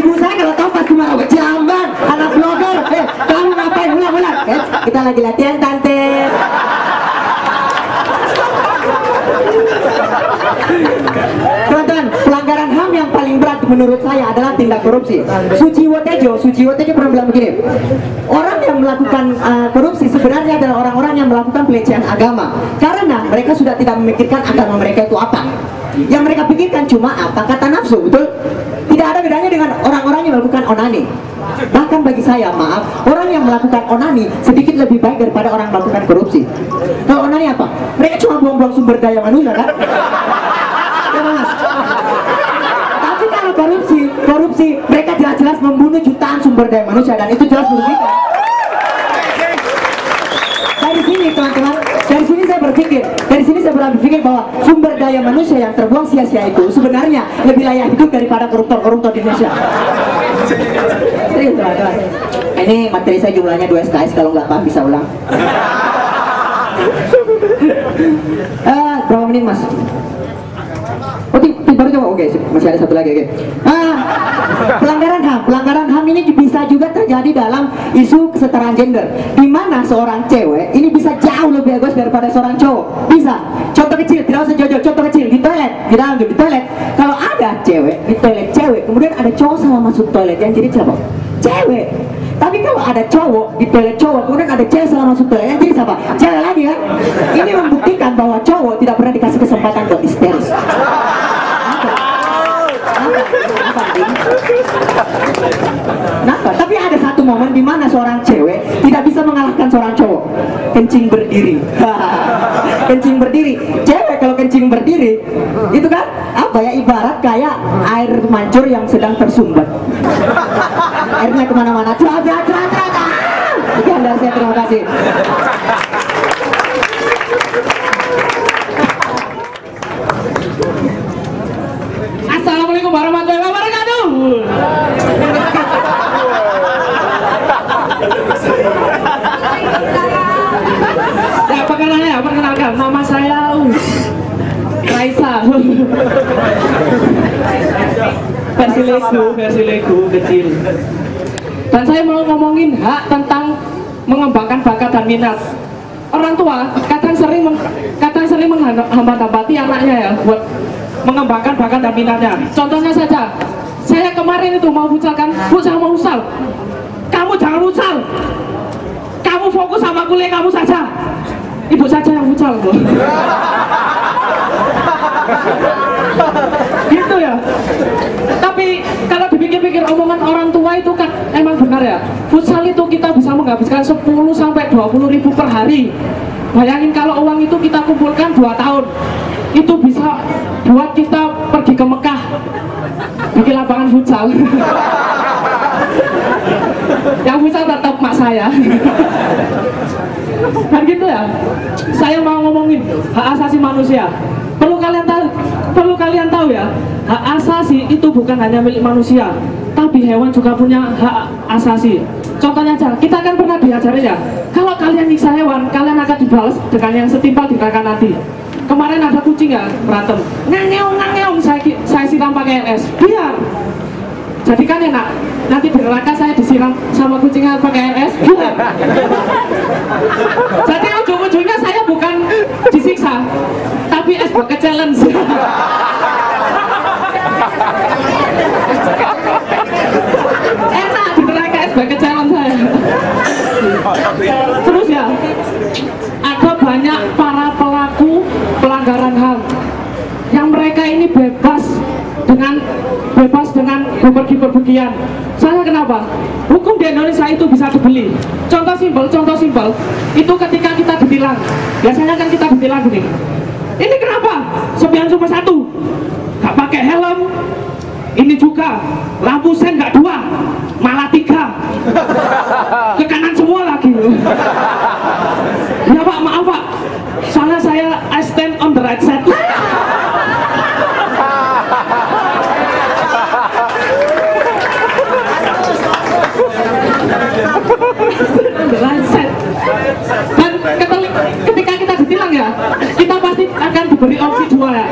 ibu saya kalau tahu pasti marah. Jamban, anak blogger, kamu ngapain ulang-ulang? Kita lagi latihan tante. Teman-teman, pelanggaran HAM yang paling berat menurut saya adalah tindak korupsi. Suciwo Tejo pernah bilang begini, orang yang melakukan korupsi sebenarnya adalah orang-orang yang melakukan pelecehan agama, karena mereka sudah tidak memikirkan agama mereka itu apa. Yang mereka pikirkan cuma apa kata nafsu, betul? Tidak ada bedanya dengan orang-orang yang melakukan onani. Bahkan bagi saya, maaf, orang yang melakukan onani sedikit lebih baik daripada orang yang melakukan korupsi. Kalau onani apa? Mereka cuma buang-buang sumber daya manusia kan? Ya mas. Tapi kalau korupsi mereka jelas-jelas membunuh jutaan sumber daya manusia dan itu jelas merugikan. Dari sini teman-teman, dari sini saya berpikir bahwa sumber daya manusia yang terbuang sia-sia itu sebenarnya lebih layak hidup daripada koruptor di Indonesia. Serius teman-teman. Ini materi saya jumlahnya 2 SKS, kalau nggak paham bisa ulang. Berapa menit mas? Oh, baru coba, oke, masih ada satu lagi, oke. Pelanggaran HAM ini bisa juga terjadi dalam isu kesetaraan gender, di mana seorang cewek ini bisa jauh lebih egois daripada seorang cowok. Bisa. Contoh kecil, tidak usah jauh-jauh, contoh kecil di toilet di dalam di toilet. Kalau ada cewek di toilet cewek, kemudian ada cowok sama masuk toilet, yang jadi siapa? Cewek. Tapi kalau ada cowok di toilet cowok, kemudian ada cewek salah masuk toilet, yang jadi siapa? Cewek lagi kan? Ini membuktikan bahwa cowok tidak pernah dikasih kesempatan untuk histeris. Kenapa? Tapi ada satu momen di mana seorang cewek tidak bisa mengalahkan seorang cowok. Kencing berdiri. Kencing berdiri. Cewek kalau kencing berdiri, itu kan apa ya, ibarat kayak air mancur yang sedang tersumbat. Airnya kemana-mana. Sekian dari saya, terima kasih. Assalamualaikum warahmatullahi wabarakatuh. Ya, perkenalkan, nama saya Raisa. versi Lego kecil. Dan saya mau ngomongin hak tentang mengembangkan bakat dan minat. Orang tua kadang sering menghambat-hambati anaknya ya buat mengembangkan bakat dan minatnya. Contohnya saja, saya kemarin itu mau futsal kan, Bu saya mau futsal. Kamu jangan futsal. Kamu fokus sama kuliah kamu saja. Ibu saja yang futsal, Bu. Gitu ya. Tapi kalau dipikir-pikir omongan orang tua itu kan emang benar ya. Futsal itu kita bisa menghabiskan 10 sampai 20 ribu per hari. Bayangin kalau uang itu kita kumpulkan 2 tahun, itu bisa buat kita pergi ke Mekah bikin lapangan futsal. Yang futsal tetap mak saya. Kan gitu ya. Saya mau ngomongin hak asasi manusia. Perlu kalian tahu ya, hak asasi itu bukan hanya milik manusia, tapi hewan juga punya hak asasi. Contohnya aja, kita kan pernah diajarin ya, kalau kalian nyiksa hewan, kalian akan dibalas dengan yang setimpal di neraka nanti. Kemarin ada kucing ya, berantem, ngangeong, saya siram pakai LS, biar. Jadi kan enak, nanti di neraka saya disiram sama kucingnya pakai LS, biar. Jadi ujung-ujungnya saya bukan disiksa, tapi es bucket challenge. Enak di neraka es bucket challenge saya. Terus ya, ada banyak para pelaku pelanggaran HAM yang mereka ini bebas dengan bepergian. Saya kenapa? Hukum di Indonesia itu bisa dibeli. Contoh simpel, itu ketika kita ditilang, biasanya kan kita ditilang gini. Ini kenapa? Spion cuma 1, gak pakai helm. Ini juga lampu sen gak 2, malah 3. Ke kanan semua lagi. Ya Pak, maaf Pak, soalnya saya I stand on the right side. Dan ketika kita ditilang ya, kita pasti akan diberi opsi 2 ya,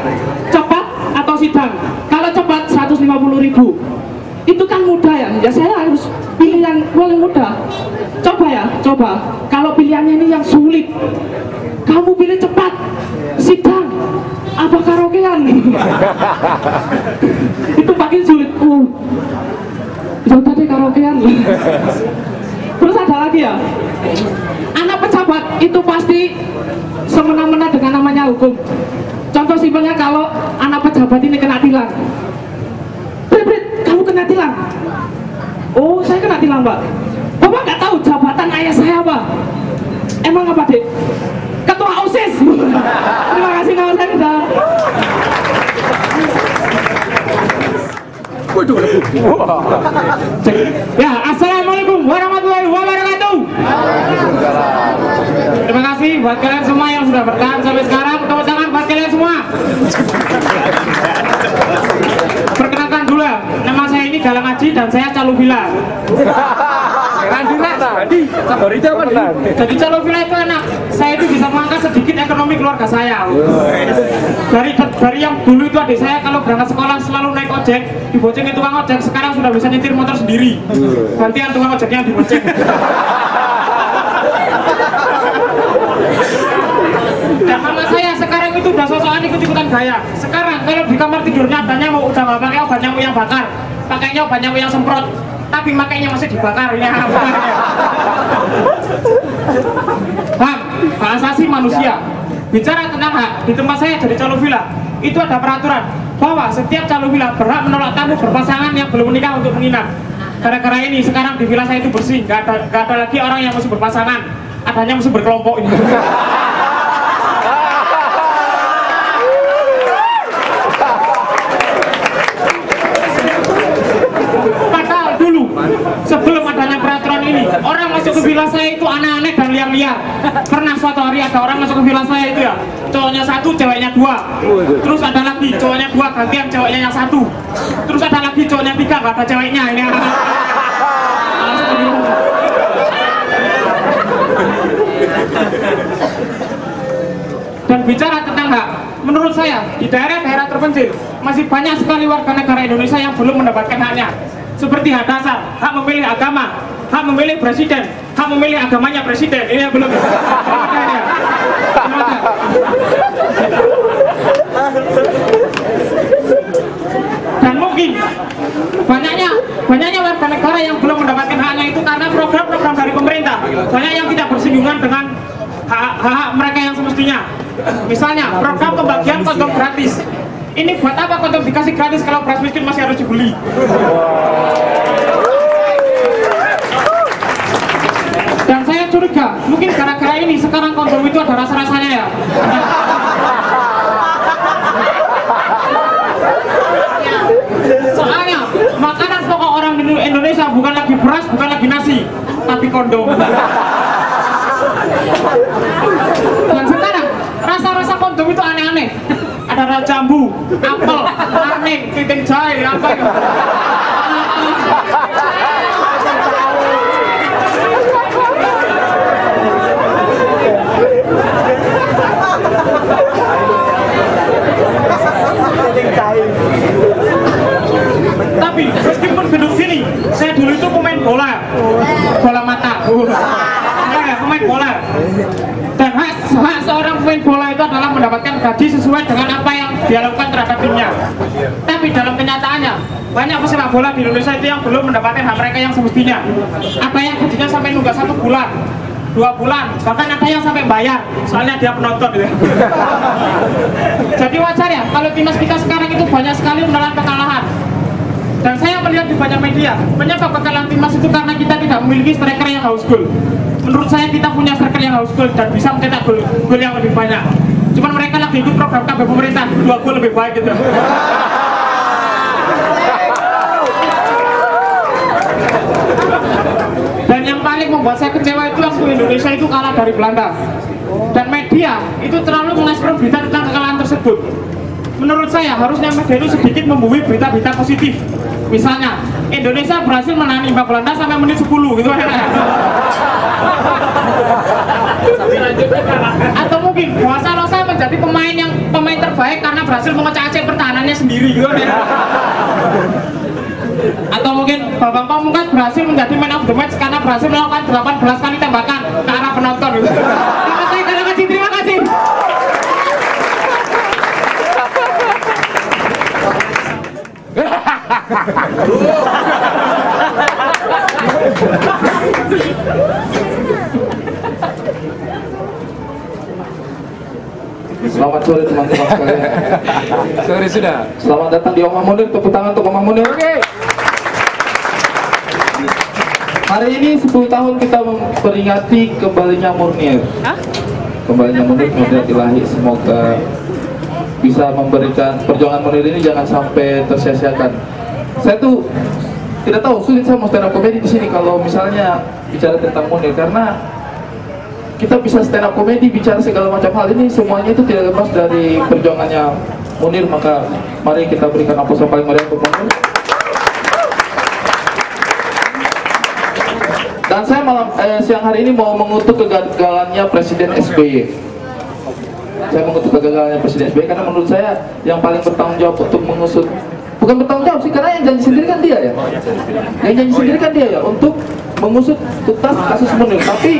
cepat atau sidang. Kalau cepat 150.000, itu kan mudah ya, ya saya harus pilih yang paling mudah. Coba kalau pilihannya ini yang sulit, kamu pilih cepat, sidang, apa karaokean? Itu makin sulit. Ya tadi karaokean. Terus ada lagi ya, anak pejabat itu pasti semena-mena dengan namanya hukum. Contoh simpelnya, kalau anak pejabat ini kena tilang, Brit, kamu kena tilang. Oh, saya kena tilang Pak. Bapak nggak tahu jabatan ayah saya apa? Emang apa Dek? Ketua OSIS. Terima kasih kawan saya. Ya, assalamualaikum warahmatullahi wabarakatuh. Terima kasih buat kalian semua yang sudah bertahan sampai sekarang. Tepuk tangan buat kalian semua. Perkenalkan dulu ya, nama saya ini Galang Aji dan saya Calo Villa. Jadi Calo Villa itu enak. Saya itu bisa mengangkat sedikit ekonomi keluarga saya. Dari yang dulu itu adik saya kalau berangkat sekolah selalu naik ojek, diboncengin tukang ojek, sekarang sudah bisa nyetir motor sendiri. Gantian tukang ojeknya dibonceng. Dan mama saya sekarang itu udah sosokan ikut-ikutan gaya. Sekarang kalau di kamar tidurnya adanya mau udah nggak pakai obat nyamuk yang bakar, pakainya obat nyamuk yang semprot, tapi makainya masih dibakar ya. HAM, hak asasi manusia. Bicara tentang hak, di tempat saya jadi calon villa, itu ada peraturan bahwa setiap calon villa berhak menolak tamu berpasangan yang belum menikah untuk menginap. Gara-gara ini sekarang di villa saya itu bersih, gak ada lagi orang yang masih berpasangan, adanya masih berkelompok ini. Padahal dulu sebelum adanya peraturan ini, orang masuk ke villa saya itu aneh-aneh dan liar-liar. Pernah suatu hari ada orang masuk ke villa saya itu ya, cowoknya satu, ceweknya dua. Terus ada lagi cowoknya dua, gantian ceweknya yang satu. Terus ada lagi cowoknya tiga, gak ada ceweknya ini. Dan bicara tentang hak, menurut saya di daerah-daerah terpencil masih banyak sekali warga negara Indonesia yang belum mendapatkan haknya. Seperti hak dasar, hak memilih agama, hak memilih presiden, hak memilih agamanya presiden. Ini yang belum. Dan mungkin banyaknya warga negara yang belum mendapatkan haknya itu karena program-program dari pemerintah banyak yang tidak bersinggungan dengan hak-hak mereka yang semestinya. Misalnya program pembagian kondom gratis. Ini buat apa kondom dikasih gratis kalau beras miskin masih harus dibeli? Dan saya curiga, mungkin gara-gara ini sekarang kondom itu ada rasa-rasanya ya. Soalnya makanan pokok orang di Indonesia bukan lagi beras, bukan lagi nasi, tapi kondom. Dan sekarang rasa-rasa kondom itu aneh-aneh. Ada jambu, apel, arning, titik jahe, apa gitu. Tapi meskipun gedung sini, saya dulu itu pemain bola mata. Pemain bola. Dan hak seorang pemain bola itu adalah mendapatkan gaji sesuai dengan apa yang dia lakukan terhadap timnya. Tapi dalam kenyataannya, banyak pesepak bola di Indonesia itu yang belum mendapatkan hak mereka yang semestinya. Ada yang gajinya sampai nunggak 1 bulan, 2 bulan, bahkan ada yang sampai bayar, soalnya dia penonton gitu. Jadi wajar ya, kalau timnas kita sekarang itu banyak sekali menelan kekalahan. Dan saya melihat di banyak media, penyebab kekalahan timnas itu karena kita tidak memiliki striker yang haus gol. Menurut saya kita punya striker yang haus gol dan bisa mencetak gol yang lebih banyak. Cuman mereka lagi ikut program KB pemerintah, 2 gol lebih baik gitu. Dan yang paling membuat saya kecewa itu waktu Indonesia itu kalah dari Belanda. Dan media itu terlalu mengekspor berita tentang kekalahan tersebut. Menurut saya harusnya media itu sedikit membuat berita-berita positif. Misalnya Indonesia berhasil menahan imbang Belanda sampai menit 10 gitu. Atau mungkin Puasa Losa menjadi pemain terbaik karena berhasil memecah-aceh pertahanannya sendiri gitu. Atau mungkin Bambang Pamungkas berhasil menjadi man of the match karena berhasil melakukan 18 kali tembakan ke arah penonton gitu. Terima kasih. Selamat sore teman-teman sekalian. Sore sudah. Selamat datang di Omah Munir. Tepuk tangan untuk Omah Munir. Oke. Hari ini 10 tahun kita memperingati kembalinya Munir. Kembalinya Munir ilahi. Semoga bisa memberikan perjuangan Munir ini jangan sampai tersia-siakan. Saya tuh tidak tahu, sulit saya mau stand up comedy di sini kalau misalnya bicara tentang Munir, karena kita bisa stand up comedy bicara segala macam hal ini, semuanya itu tidak lepas dari perjuangannya Munir. Maka mari kita berikan aplaus yang paling meriah untuk Munir. Dan saya siang hari ini mau mengutuk kegagalannya Presiden SBY. Saya mengutuk kegagalannya Presiden SBY karena menurut saya yang paling bertanggung jawab untuk mengusut, bukan bertanggung jawab sih, karena yang janji sendiri kan dia ya. Yang janji sendiri kan dia ya untuk mengusut tuntas kasus Munir. Tapi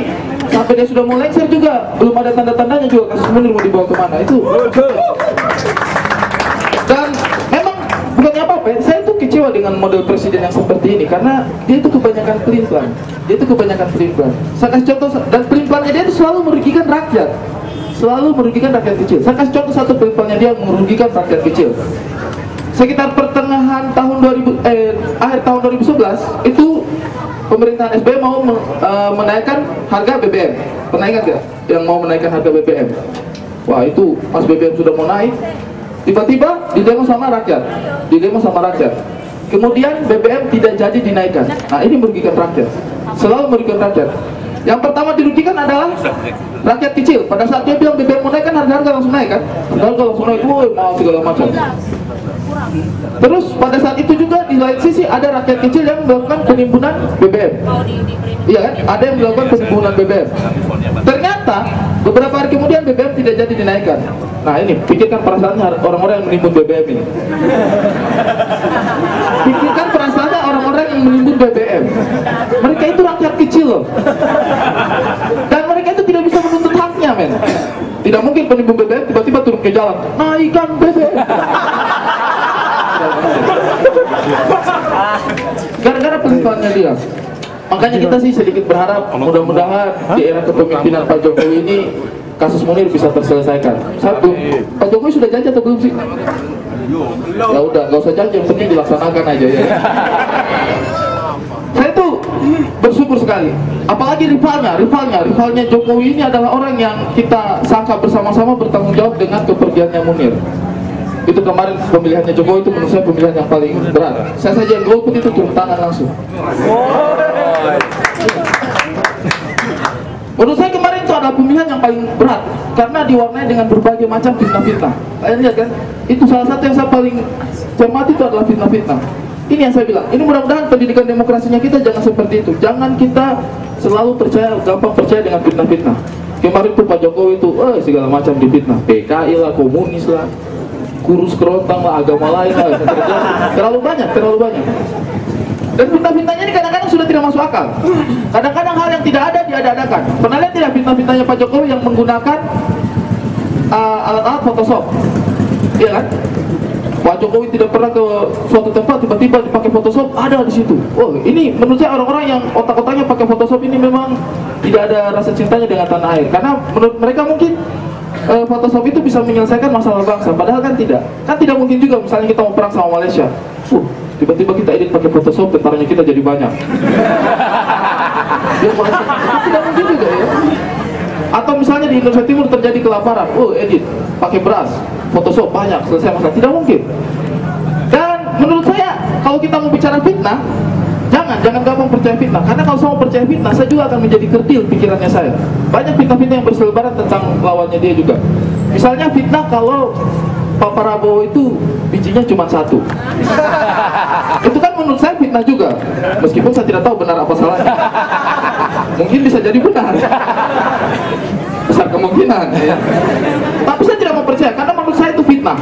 sampai dia sudah mau lengser juga belum ada tanda-tandanya juga kasus Munir mau dibawa kemana itu. Dan memang bukannya apa-apa, saya tuh kecewa dengan model presiden yang seperti ini karena dia itu kebanyakan pelin-pelan. Saya kasih contoh, dan pelin-pelannya dia itu selalu merugikan rakyat. Kecil. Saya kasih contoh satu pelin-pelannya dia merugikan rakyat kecil. Sekitar pertengahan tahun akhir tahun 2011 itu pemerintahan SBY mau menaikkan harga BBM. Pernah ingat gak yang mau menaikkan harga BBM? Wah, itu pas BBM sudah mau naik, tiba-tiba didemo sama rakyat. Kemudian BBM tidak jadi dinaikkan. Nah, ini merugikan rakyat. Selalu merugikan rakyat. Yang pertama dirugikan adalah rakyat kecil. Pada saat dia bilang BBM mau naik kan harga langsung naik kan? Harga langsung naik, mau segala macam. Terus pada saat itu juga di lain sisi ada rakyat kecil yang melakukan penimbunan BBM. Iya kan? Ada yang melakukan penimbunan BBM. Ternyata beberapa hari kemudian BBM tidak jadi dinaikkan. Nah, ini pikirkan perasaannya orang-orang yang menimbun BBM ini. Pikirkan perasaannya orang-orang yang menimbun BBM. Mereka itu rakyat kecil loh. Dan mereka itu tidak bisa menuntut haknya, men. Tidak mungkin penimbun BBM tiba-tiba turun ke jalan, naikkan BBM. Gara-gara pelimpannya dia. Makanya kita sih sedikit berharap mudah-mudahan di era kepemimpinan Pak Jokowi ini kasus Munir bisa terselesaikan. Satu, Pak Jokowi sudah janji atau belum sih? Ya udah, nggak usah janji, yang penting dilaksanakan aja ya. Saya tuh bersyukur sekali. Apalagi rivalnya Jokowi ini adalah orang yang kita sangka bersama-sama bertanggung jawab dengan kepergiannya Munir. Itu kemarin pemilihannya Jokowi itu menurut saya pemilihan yang paling berat. Saya saja yang golput itu turun tangan langsung. Menurut saya kemarin itu adalah pemilihan yang paling berat karena diwarnai dengan berbagai macam fitnah-fitnah. Kalian lihat kan? Itu salah satu yang saya paling cermati itu adalah fitnah-fitnah. Ini yang saya bilang. Ini mudah-mudahan pendidikan demokrasinya kita jangan seperti itu. Jangan kita selalu gampang percaya dengan fitnah-fitnah. Kemarin tuh Pak Jokowi itu segala macam difitnah. PKI lah, komunis lah, kurus kerontang lah, agama lain lah, terlalu banyak. Dan fitnah-fitnahnya ini kadang-kadang sudah tidak masuk akal. Kadang-kadang hal yang tidak ada diada-adakan. Pernah lihat tidak fitnah-fitnahnya Pak Jokowi yang menggunakan alat-alat Photoshop? Iya kan? Pak Jokowi tidak pernah ke suatu tempat tiba-tiba dipakai Photoshop ada di situ. Oh, ini menurut saya orang-orang yang otak-otaknya pakai Photoshop ini memang tidak ada rasa cintanya dengan tanah air. Karena menurut mereka mungkin Photoshop itu bisa menyelesaikan masalah bangsa, padahal kan tidak. Kan tidak mungkin juga misalnya kita mau perang sama Malaysia. Tiba-tiba kita edit pakai Photoshop, tentaranya kita jadi banyak. Tidak mungkin juga ya. Atau misalnya di Indonesia Timur terjadi kelaparan, edit pakai beras, Photoshop banyak, selesai masalah. Tidak mungkin. Dan menurut saya kalau kita mau bicara fitnah, jangan gampang percaya fitnah. Karena kalau saya mau percaya fitnah, saya juga akan menjadi kerdil pikirannya saya. Banyak fitnah-fitnah yang berselebaran tentang lawannya dia juga. Misalnya fitnah kalau Pak Prabowo itu bijinya cuma satu. Itu kan menurut saya fitnah juga. Meskipun saya tidak tahu benar apa salahnya. Mungkin bisa jadi benar. Besar kemungkinan ya. Tapi saya tidak mau percaya karena menurut saya itu fitnah.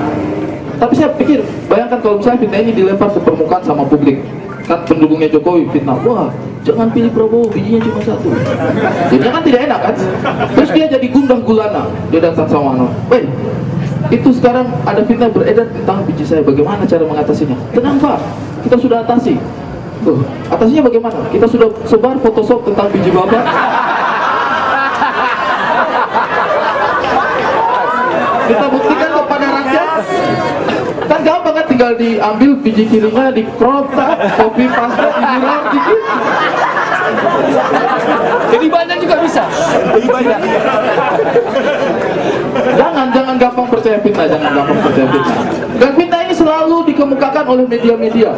Tapi saya pikir, bayangkan kalau misalnya fitnah ini dilempar ke permukaan sama publik. Kan pendukungnya Jokowi fitnah, wah jangan pilih Prabowo, bijinya cuma satu. Jadinya kan tidak enak kan. Terus dia jadi gundah gulana. Dia datang sama Anwar, itu sekarang ada fitnah beredar tentang biji saya, bagaimana cara mengatasinya? Tenang Pak, kita sudah atasi. Atasinya bagaimana? Kita sudah sebar Photoshop tentang biji babat. Kita buktikan kepada rakyat. Kan gampang kan, tinggal diambil biji kirinya, di crop, copy paste, dibilang dikit. Jadi banyak juga bisa. Jangan gampang percaya fitnah, Dan fitnah ini selalu dikemukakan oleh media-media.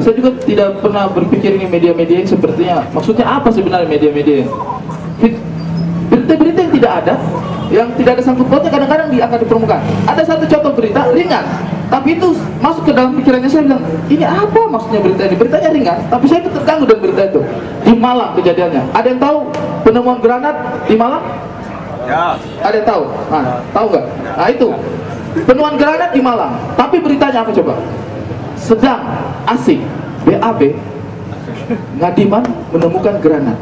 Saya juga tidak pernah berpikir ini media-media ini sepertinya. Maksudnya apa sebenarnya media-media ini? Berita-berita yang tidak ada, yang tidak ada sangkut pautnya kadang-kadang akan di permukaan. Ada satu contoh berita ringan, tapi itu masuk ke dalam pikirannya. Saya bilang, ini apa maksudnya berita ini? Beritanya ringan, tapi saya itu terganggu dengan berita itu. Di Malang kejadiannya. Ada yang tahu penemuan granat di Malang? Ya. Ada yang tahu? Nah, tahu nggak? Nah itu penemuan granat di Malang. Tapi beritanya apa coba? Sedang asik BAB Ngadiman menemukan granat.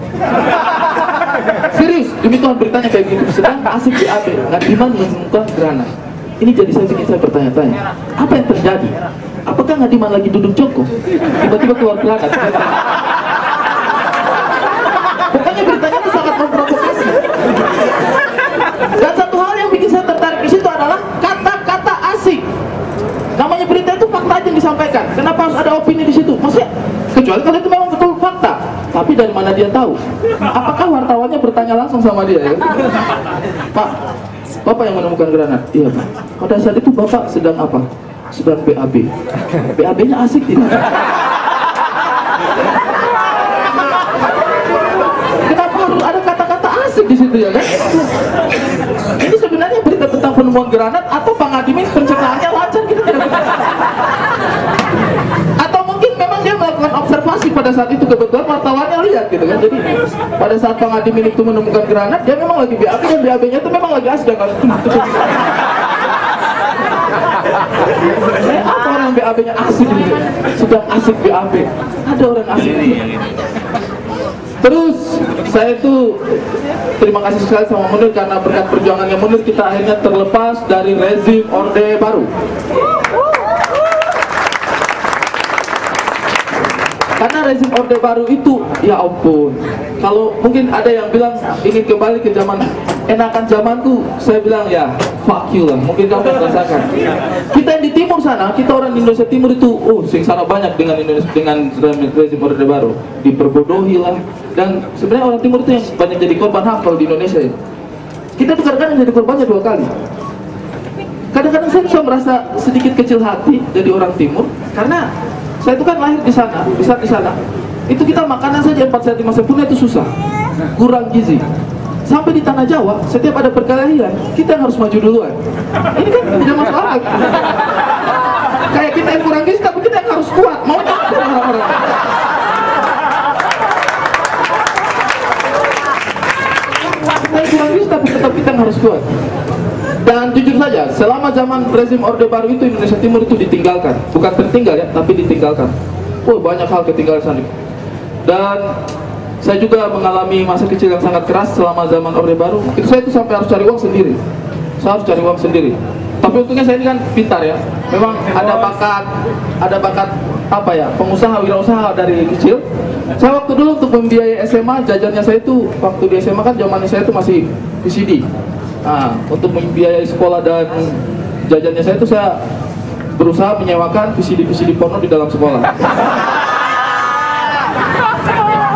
Serius, demi Tuhan beritanya kayak gitu. Sedang asik di AB, Ngadiman menemukan granat. Ini jadi saya bertanya-tanya, apa yang terjadi? Apakah Ngadiman lagi duduk jongkok? Tiba-tiba keluar granat. Pokoknya beritanya itu sangat memprovokasi. Dan satu hal yang bikin saya tertarik di situ adalah kata-kata asik. Namanya berita itu fakta aja yang disampaikan. Kenapa harus ada opini di situ? Maksudnya, kecuali kalau itu memang betul fakta. Tapi dari mana dia tahu? Apakah wartawannya bertanya langsung sama dia? Ya? Pak, Bapak yang menemukan granat? Iya Pak. Pada saat itu Bapak sedang apa? Sedang BAB. BAB-nya asik tidak? Kenapa harus ada kata-kata asik di situ ya kan? Ini sebenarnya berita tentang penemuan granat atau Pak Ngadimin pencernaannya lancar gitu tidak? Atau mungkin memang dia melakukan observasi pada saat itu, kebetulan wartawannya lihat gitu kan. Jadi pada saat Pak Ngadimin itu menemukan granat, dia memang lagi BAB dan BAB-nya itu memang lagi asik kan. Apa orang BAB-nya asik gitu? Sedang asik BAB. Ada orang asik. Terus saya itu terima kasih sekali sama Munir karena berkat perjuangannya Munir kita akhirnya terlepas dari rezim Orde Baru. Karena rezim Orde Baru itu, ya ampun, kalau mungkin ada yang bilang ingin kembali ke zaman enakan zamanku, saya bilang ya fuck you lah, mungkin kamu merasakan. Kita yang di timur sana, kita orang Indonesia Timur itu, sengsara banyak dengan Indonesia, dengan rezim Orde Baru, diperbodohi lah. Dan sebenarnya orang timur itu yang banyak jadi korban HAM kalau di Indonesia ya. Kita tuh kadang-kadang jadi korbannya 2 kali. Kadang-kadang saya bisa merasa sedikit kecil hati jadi orang timur, karena saya itu kan lahir di sana, besar di sana. Itu kita makanan saja 4 sehat 5 sempurna itu susah, kurang gizi. Sampai di tanah Jawa, setiap ada perkelahian, kita yang harus maju duluan. Ini kan tidak masuk akal. Kayak kita yang kurang gizi, tapi kita yang harus kuat. Mau apa orang-orang? Kita yang kurang gizi, tapi tetap kita yang harus kuat. Dan jujur saja, selama zaman rezim Orde Baru itu Indonesia Timur itu ditinggalkan. Bukan tertinggal ya, tapi ditinggalkan. Banyak hal ketinggalan sana. Dan saya juga mengalami masa kecil yang sangat keras selama zaman Orde Baru. Saya itu sampai harus cari uang sendiri. Saya harus cari uang sendiri. Tapi untungnya saya ini kan pintar ya. Memang ada bakat apa ya, pengusaha, wirausaha dari kecil. Saya waktu dulu untuk membiayai SMA, jajannya saya itu waktu di SMA kan zamannya saya itu masih VCD. Nah, untuk membiayai sekolah dan jajannya saya itu saya berusaha menyewakan VCD porno di dalam sekolah.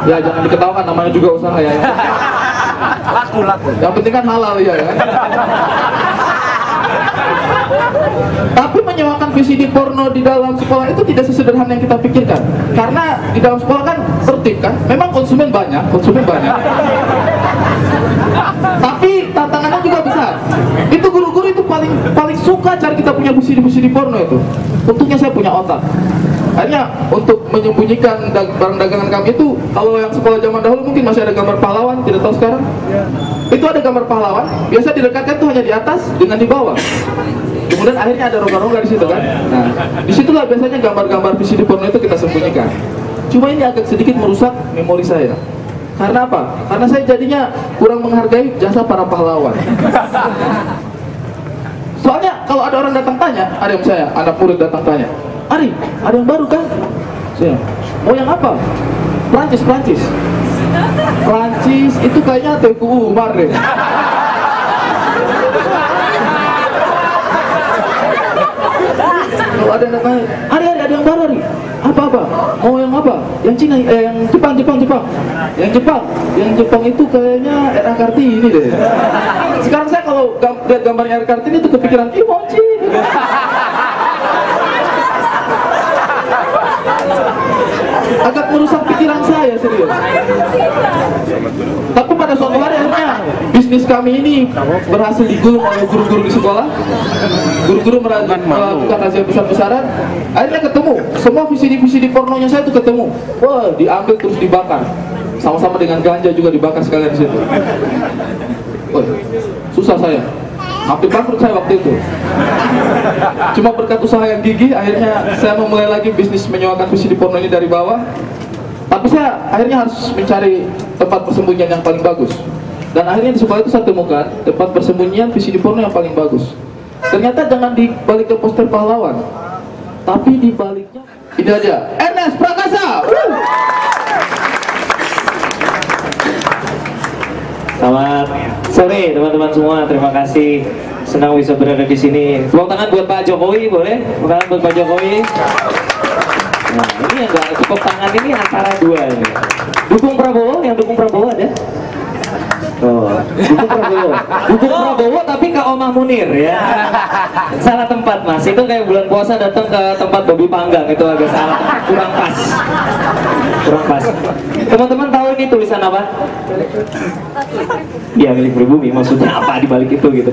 Ya jangan diketawakan, namanya juga usaha ya. Laku. Yang penting kan halal ya. Tapi menyewakan VCD porno di dalam sekolah itu tidak sesederhana yang kita pikirkan. Karena di dalam sekolah kan tertib kan. Memang konsumen banyak. Tapi tantangannya juga besar. Itu guru-guru itu paling suka cari kita punya VCD porno itu. Untungnya saya punya otak. Akhirnya untuk menyembunyikan barang dagangan kami itu, kalau yang sekolah zaman dahulu mungkin masih ada gambar pahlawan, tidak tahu sekarang. Itu ada gambar pahlawan, biasa direkatkan tuh hanya di atas dengan di bawah. Kemudian akhirnya ada rongga-rongga di situ kan. Nah, disitulah biasanya gambar-gambar VCD porno itu kita sembunyikan. Cuma ini agak sedikit merusak memori saya. Karena apa? Karena saya jadinya kurang menghargai jasa para pahlawan. Soalnya kalau ada orang datang tanya, ada yang saya, anak murid datang tanya, Ari, ada yang baru kan? Saya, mau yang apa? Prancis itu kayaknya Teguh Umar deh. Kalau ada yang datang, Ari, ada yang baru Ari. Apa? Mau yang apa? Yang Cina, yang Jepang. Yang Jepang itu kayaknya era Kartini deh. Sekarang saya kalau lihat gambarnya era Kartini itu kepikiran Kimochi. Agak merusak pikiran saya, serius. Tapi pada suatu hari akhirnya bisnis kami ini berhasil digulung oleh guru-guru di sekolah. Guru-guru melakukan razia besar-besaran. Akhirnya ketemu, semua VCD pornonya saya itu ketemu. Wah, diambil terus dibakar. Sama-sama dengan ganja juga dibakar sekalian di situ. Susah saya. Hampir bangkrut saya waktu itu. Cuma berkat usaha yang gigih, akhirnya saya memulai lagi bisnis menyewakan VCD porno ini dari bawah. Tapi saya akhirnya harus mencari tempat persembunyian yang paling bagus. Dan akhirnya di sekolah itu saya temukan tempat persembunyian VCD porno yang paling bagus. Ternyata jangan dibalik ke poster pahlawan, tapi dibaliknya ini aja, Ernest Prakasa. Selamat sore teman-teman semua, terima kasih, senang bisa berada di sini. Tepuk tangan buat Pak Jokowi, boleh? Tepuk tangan buat Pak Jokowi. Nah, ini yang nggak tepuk tangan ini antara dua ini. Dukung Prabowo, yang dukung Prabowo ada? Oh, dukung Prabowo tapi ke Omah Munir ya. Salah tempat Mas, itu kayak bulan puasa datang ke tempat babi panggang, itu agak salah tempat, kurang pas. Kurang pas. Teman-teman tahu ini tulisan apa? Ya, milik pribumi, maksudnya apa di balik itu gitu.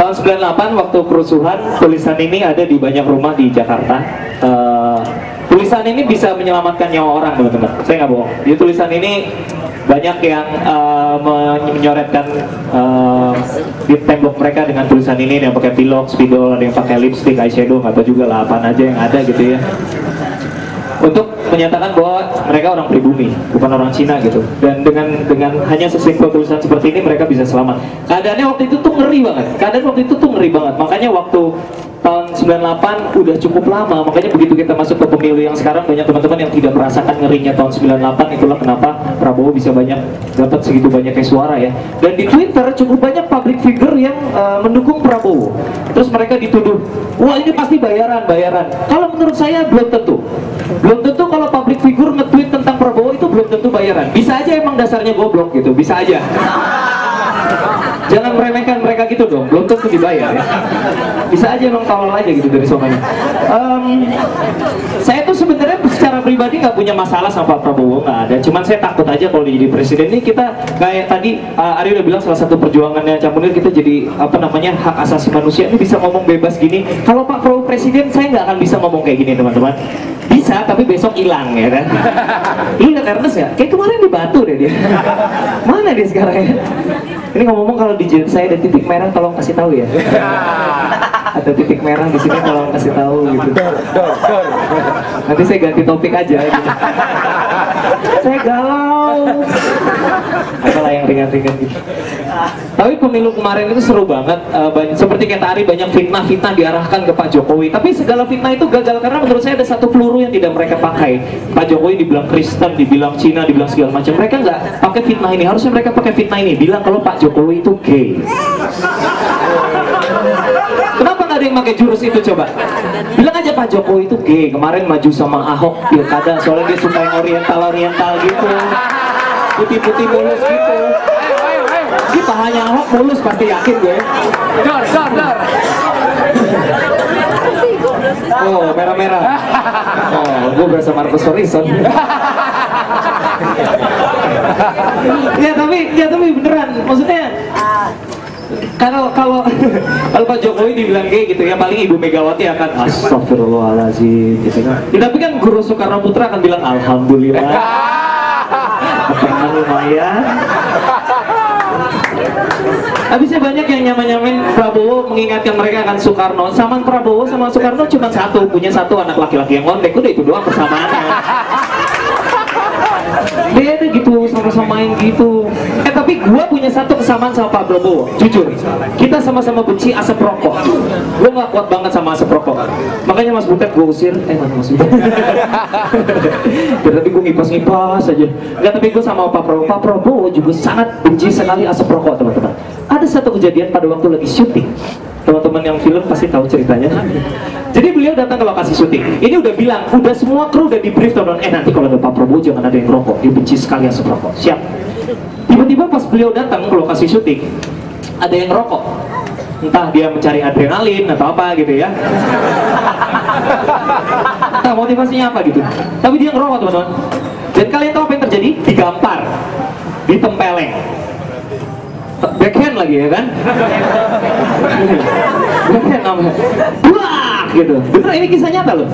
Tahun 98 waktu kerusuhan, tulisan ini ada di banyak rumah di Jakarta. Tulisan ini bisa menyelamatkan nyawa orang, teman-teman. Saya nggak bohong. Di tulisan ini banyak yang menyoretkan di tembok mereka dengan tulisan ini, yang pakai pilok, spidol, ada yang pakai lipstick, eyeshadow, nggak tahu juga lah apa aja yang ada gitu ya, untuk menyatakan bahwa mereka orang pribumi, bukan orang Cina gitu. Dan dengan hanya sesimpel tulisan seperti ini mereka bisa selamat. Keadaannya waktu itu tuh ngeri banget. Makanya waktu tahun 98 udah cukup lama, makanya begitu kita masuk ke pemilu yang sekarang, banyak teman-teman yang tidak merasakan ngerinya tahun 98. Itulah kenapa Prabowo bisa dapat segitu banyaknya suara ya. Dan di Twitter cukup banyak public figure yang mendukung Prabowo. Terus mereka dituduh, wah ini pasti bayaran. Kalau menurut saya belum tentu kalau public figure nge-tweet tentang Prabowo itu belum tentu bayaran. Bisa aja emang dasarnya goblok gitu, bisa aja. Jangan meremehkan mereka gitu dong, belum tentu dibayar ya. Bisa aja emang tolol aja gitu dari sononya. Saya tuh sebenarnya secara pribadi nggak punya masalah sama Pak Prabowo, nggak ada. Cuman saya takut aja kalau dia jadi presiden. Ini kita kayak tadi Ari udah bilang, salah satu perjuangannya Cak Munir, kita jadi hak asasi manusia ini bisa ngomong bebas gini. Kalau Pak Prabowo presiden, saya nggak akan bisa ngomong kayak gini teman-teman. Bisa, tapi besok hilang ya kan. Lu lihat Ernest ya? Kayak kemarin di Batu deh dia. Mana dia sekarang ya? Ini ngomong-ngomong, kalau di jidat saya ada titik merah, tolong kasih tahu ya. Ada titik merah di sini, tolong kasih tahu gitu. Nanti saya ganti topik aja gitu. Saya galau. Apalah yang ringan-ringan gitu. Tapi pemilu kemarin itu seru banget. Seperti kata Ari, banyak fitnah diarahkan ke Pak Jokowi. Tapi segala fitnah itu gagal karena menurut saya ada satu peluru yang tidak mereka pakai. Pak Jokowi dibilang Kristen, dibilang Cina, dibilang segala macam. Mereka nggak pakai fitnah ini. Harusnya mereka pakai fitnah ini. Bilang kalau Pak Jokowi itu gay. Kenapa nggak ada yang pakai jurus itu coba? Bilang aja Pak Jokowi itu gay. Kemarin maju sama Ahok pilkada soalnya dia suka yang oriental gitu, putih-putih mulus gitu. Ini pahanya Ahok mulus pasti, yakin gue. Dor. Oh, merah-merah. Oh, gue berasa Marcus Horizon. Ya tapi beneran, maksudnya kalau Pak Jokowi dibilang gay gitu ya, paling Ibu Megawati akan astagfirullahaladzim gitu kan. Ya, tapi kan Guru Soekarno Putra akan bilang alhamdulillah. Apa lumayan. Habisnya banyak yang nyamain Prabowo, mengingatkan mereka akan Soekarno. Samaan Prabowo sama Soekarno cuma satu, punya satu anak laki-laki yang ngondek, udah itu doang persamaannya. Beda gitu, sama-samain gitu. Tapi gua punya satu kesamaan sama Pak Prabowo, jujur. Kita sama-sama benci asap rokok. Gua nggak kuat banget sama asap rokok. Makanya Mas Butet gua usir. Mana Mas Butet? Tapi gua ngipas aja. Nggak, tapi gua sama Pak Prabowo juga sangat benci sekali asap rokok, teman-teman. Ada satu kejadian pada waktu lagi syuting. Teman-teman yang film pasti tahu ceritanya. Jadi beliau datang ke lokasi syuting. Ini udah bilang, udah semua kru udah di brief, teman-teman. Nanti kalau ada Pak Prabowo jangan ada yang rokok. Dia benci sekali asap rokok. Siap. Tiba-tiba pas beliau datang ke lokasi syuting, ada yang rokok. Entah dia mencari adrenalin atau apa gitu ya. Entah motivasinya apa gitu. Tapi dia ngerokok, teman-teman. Dan kalian tahu apa yang terjadi? Digampar, ditempeleng, backhand lagi ya kan? Backhand namanya. Buah gitu. Bener, ini kisah nyata loh.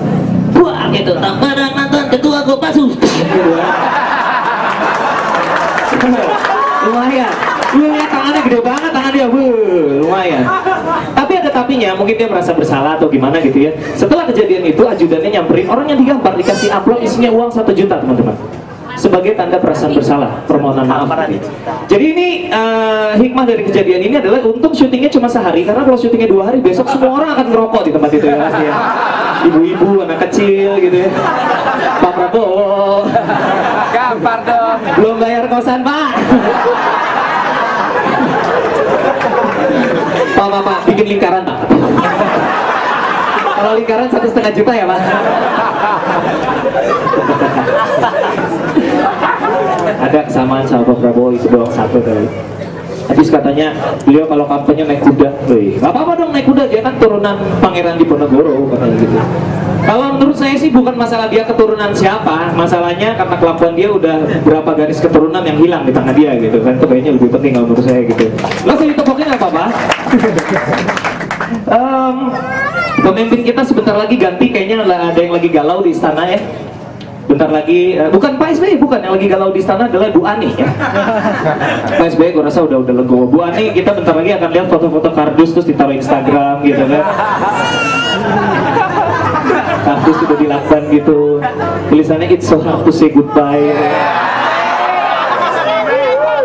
Buah gitu. Tamparan mantan ketua Kopassus. Lumayan. Lu lihat tangannya gede banget, tangan dia. Lumayan. Tapi ada tapinya, mungkin dia merasa bersalah atau gimana gitu ya. Setelah kejadian itu, ajudannya nyamperin orang yang digampar, dikasih amplop isinya uang 1 juta, teman-teman. sebagai tanda perasaan bersalah, permohonan maaf. Jadi ini hikmah dari kejadian ini adalah untung syutingnya cuma sehari, karena kalau syutingnya 2 hari besok semua orang akan ngerokok di tempat itu ya pasti ya. Ibu-ibu, anak kecil gitu ya. Pak Prabowo Gampar dong. belum bayar kosan Pak. Pak, bikin lingkaran Pak. Kalau lingkaran 1,5 juta ya Pak. Ada kesamaan sama Pak Prabowo itu doang satu kali. Habis katanya beliau kalau kampanye naik kuda, nggak apa-apa dong naik kuda, dia kan turunan Pangeran Diponegoro katanya gitu. Kalau menurut saya sih bukan masalah dia keturunan siapa, masalahnya karena kelakuan dia udah berapa garis keturunan yang hilang di tangan dia gitu kan, itu kayaknya lebih penting kalau menurut saya gitu. Langsung ditepokin nggak apa-apa. Pemimpin kita sebentar lagi ganti, kayaknya ada yang lagi galau di istana ya. Bentar lagi, bukan Pak SBY, bukan, yang lagi galau di istana adalah Bu Ani ya. Pak SBY gue rasa udah legowo. Bu Ani kita bentar lagi akan lihat foto-foto kardus terus ditaruh Instagram gitu kan. Kardus sudah dilakban gitu, tulisannya it's so hard to say goodbye.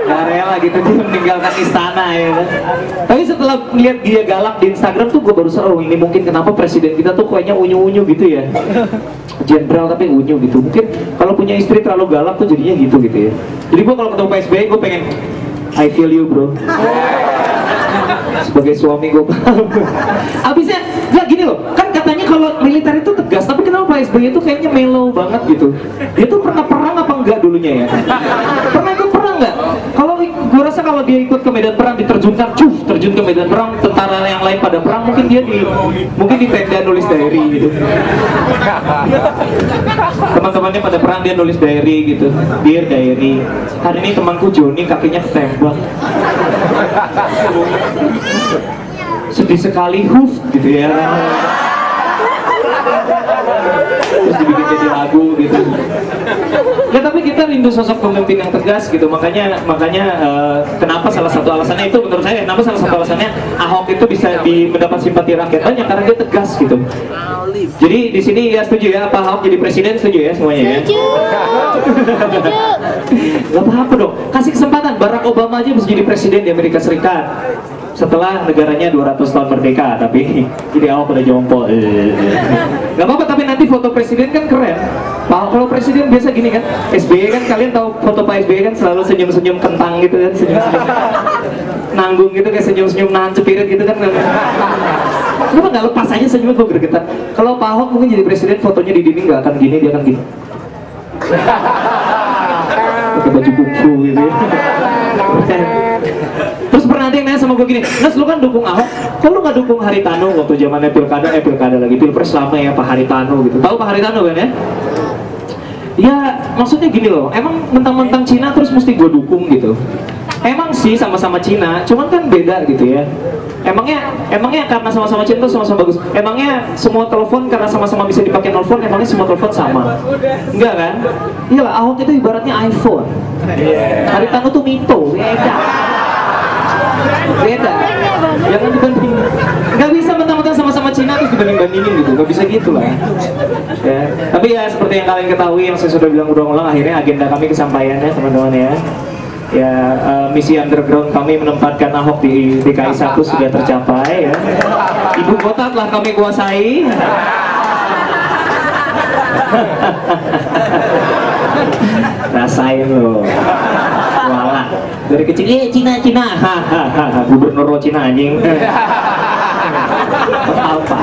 Gak rela gitu dia meninggalkan istana ya kan. Tapi setelah melihat dia galak di Instagram tuh gue baru sadar, oh ini mungkin kenapa presiden kita tuh kayaknya unyu-unyu gitu ya. Jenderal tapi unyu gitu. Mungkin kalau punya istri terlalu galak tuh jadinya gitu ya. Jadi gue kalau ketemu Pak SBY gue pengen I feel you bro. Sebagai suami gue paham. Abisnya nggak gini loh, kan katanya kalau militer itu tegas, tapi kenapa Pak SBY itu kayaknya mellow banget gitu. Dia tuh pernah perang apa enggak dulunya ya? Pernah ikut perang nggak? Kalau gue rasa kalau dia ikut ke medan perang, diterjunkan, terjun ke medan perang, tentara yang lain pada perang, mungkin dia mungkin di tenda nulis diary gitu. Teman-temannya pada perang, dia nulis diary gitu. Dear diary, hari ini temanku Joni kakinya ketembak. Sedih sekali, gitu ya. Terus dibikin jadi lagu gitu. Ya tapi kita rindu sosok pemimpin yang tegas gitu. Makanya kenapa salah satu alasannya itu menurut saya, kenapa salah satu alasannya Ahok itu bisa mendapat simpati rakyat banyak karena dia tegas gitu. Jadi di sini ya setuju ya Pak Ahok jadi presiden, setuju ya semuanya ya? Gak apa-apa dong, kasih kesempatan. Barack Obama aja bisa jadi presiden di Amerika Serikat setelah negaranya 200 tahun merdeka, tapi jadi Ahok udah jompo. Gak apa-apa, tapi nanti foto presiden kan keren. Kalau presiden biasa gini kan, SBY kan, kalian tahu foto Pak SBY kan selalu senyum-senyum kentang gitu kan, senyum-senyum nanggung gitu, kayak senyum-senyum nahan cepirit gitu kan. Kenapa nggak lepas aja senyum gue gregetan? Kalau Pak Ahok mungkin jadi presiden, fotonya di dinding nggak akan gini, dia akan gini. Pakai baju kungfu gitu ya. Terus pernah ada yang nanya sama gue gini, Nas lu kan dukung Ahok, kok lu gak dukung Haritanu waktu zamannya pilkada lagi, pilpres lama ya Pak Haritanu gitu. Tahu Pak Haritanu kan ya? Ya maksudnya gini loh, emang mentang-mentang Cina terus mesti gue dukung gitu. Emang sih sama-sama Cina, cuman kan beda gitu ya. Emangnya karena sama-sama Cina tuh sama-sama bagus. Emangnya semua telepon karena sama-sama bisa dipakai nelfon, emangnya semua telepon sama? Enggak kan? Iyalah, Ahok itu ibaratnya iPhone. Haritanu tuh Mito, beda. Jangan dibanding. Nggak bisa mentang-mentang sama-sama Cina terus dibanding-bandingin gitu. Nggak bisa gitu lah. Ya. Tapi ya seperti yang kalian ketahui, yang saya sudah bilang ulang-ulang, akhirnya agenda kami kesampaiannya teman-teman ya. Ya, misi underground kami menempatkan Ahok di DKI 1 sudah tercapai ya. Ibu kota telah kami kuasai. Rasain loh. Wala. Dari kecil, Cina. Gubernur Cina anjing. Apa?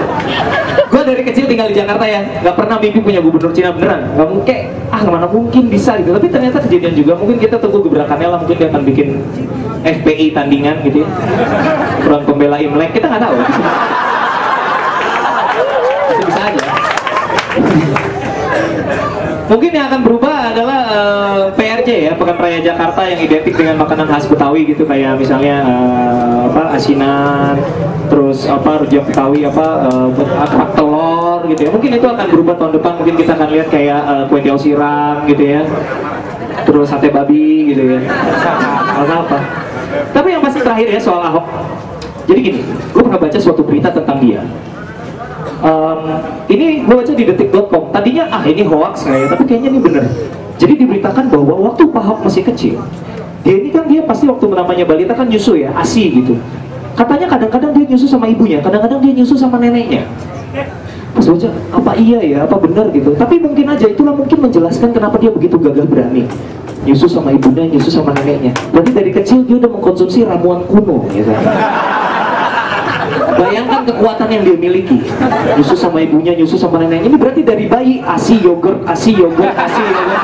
Gue dari kecil tinggal di Jakarta ya, nggak pernah mimpi punya gubernur Cina beneran. Nggak mungkin, mana mungkin bisa gitu. Tapi ternyata kejadian juga. Mungkin kita tunggu gebrakannya lah. Mungkin dia akan bikin FPI tandingan gitu ya. Front Pembela Imlek, kita nggak tahu. Bisa aja. Mungkin yang akan berubah adalah PRJ ya, Pekan Raya Jakarta yang identik dengan makanan khas Betawi gitu, kayak misalnya asinan, terus rujak Betawi kerak telur gitu ya. Mungkin itu akan berubah tahun depan. Mungkin kita akan lihat kayak kue tiaw sirang gitu ya, terus sate babi gitu ya. Apa? Tapi yang pasti terakhir ya soal Ahok. Jadi gini, gue pernah baca suatu berita tentang dia. Ini gue baca di detik.com. Tadinya ini hoax kayaknya, tapi kayaknya ini bener. Jadi diberitakan bahwa waktu Pak Ahok masih kecil, dia pasti waktu namanya balita kan nyusu ya, ASI gitu. Katanya kadang-kadang dia nyusu sama ibunya, kadang-kadang dia nyusu sama neneknya. Pas baca, apa iya ya, apa benar gitu. Tapi mungkin aja, itulah mungkin menjelaskan kenapa dia begitu gagah berani nyusu sama ibunya, nyusu sama neneknya. Berarti dari kecil dia udah mengkonsumsi ramuan kuno gitu. Bayangkan kekuatan yang dia miliki. Nyusu sama ibunya, nyusu sama neneknya. Ini berarti dari bayi ASI yogurt, ASI yogurt, ASI yogurt.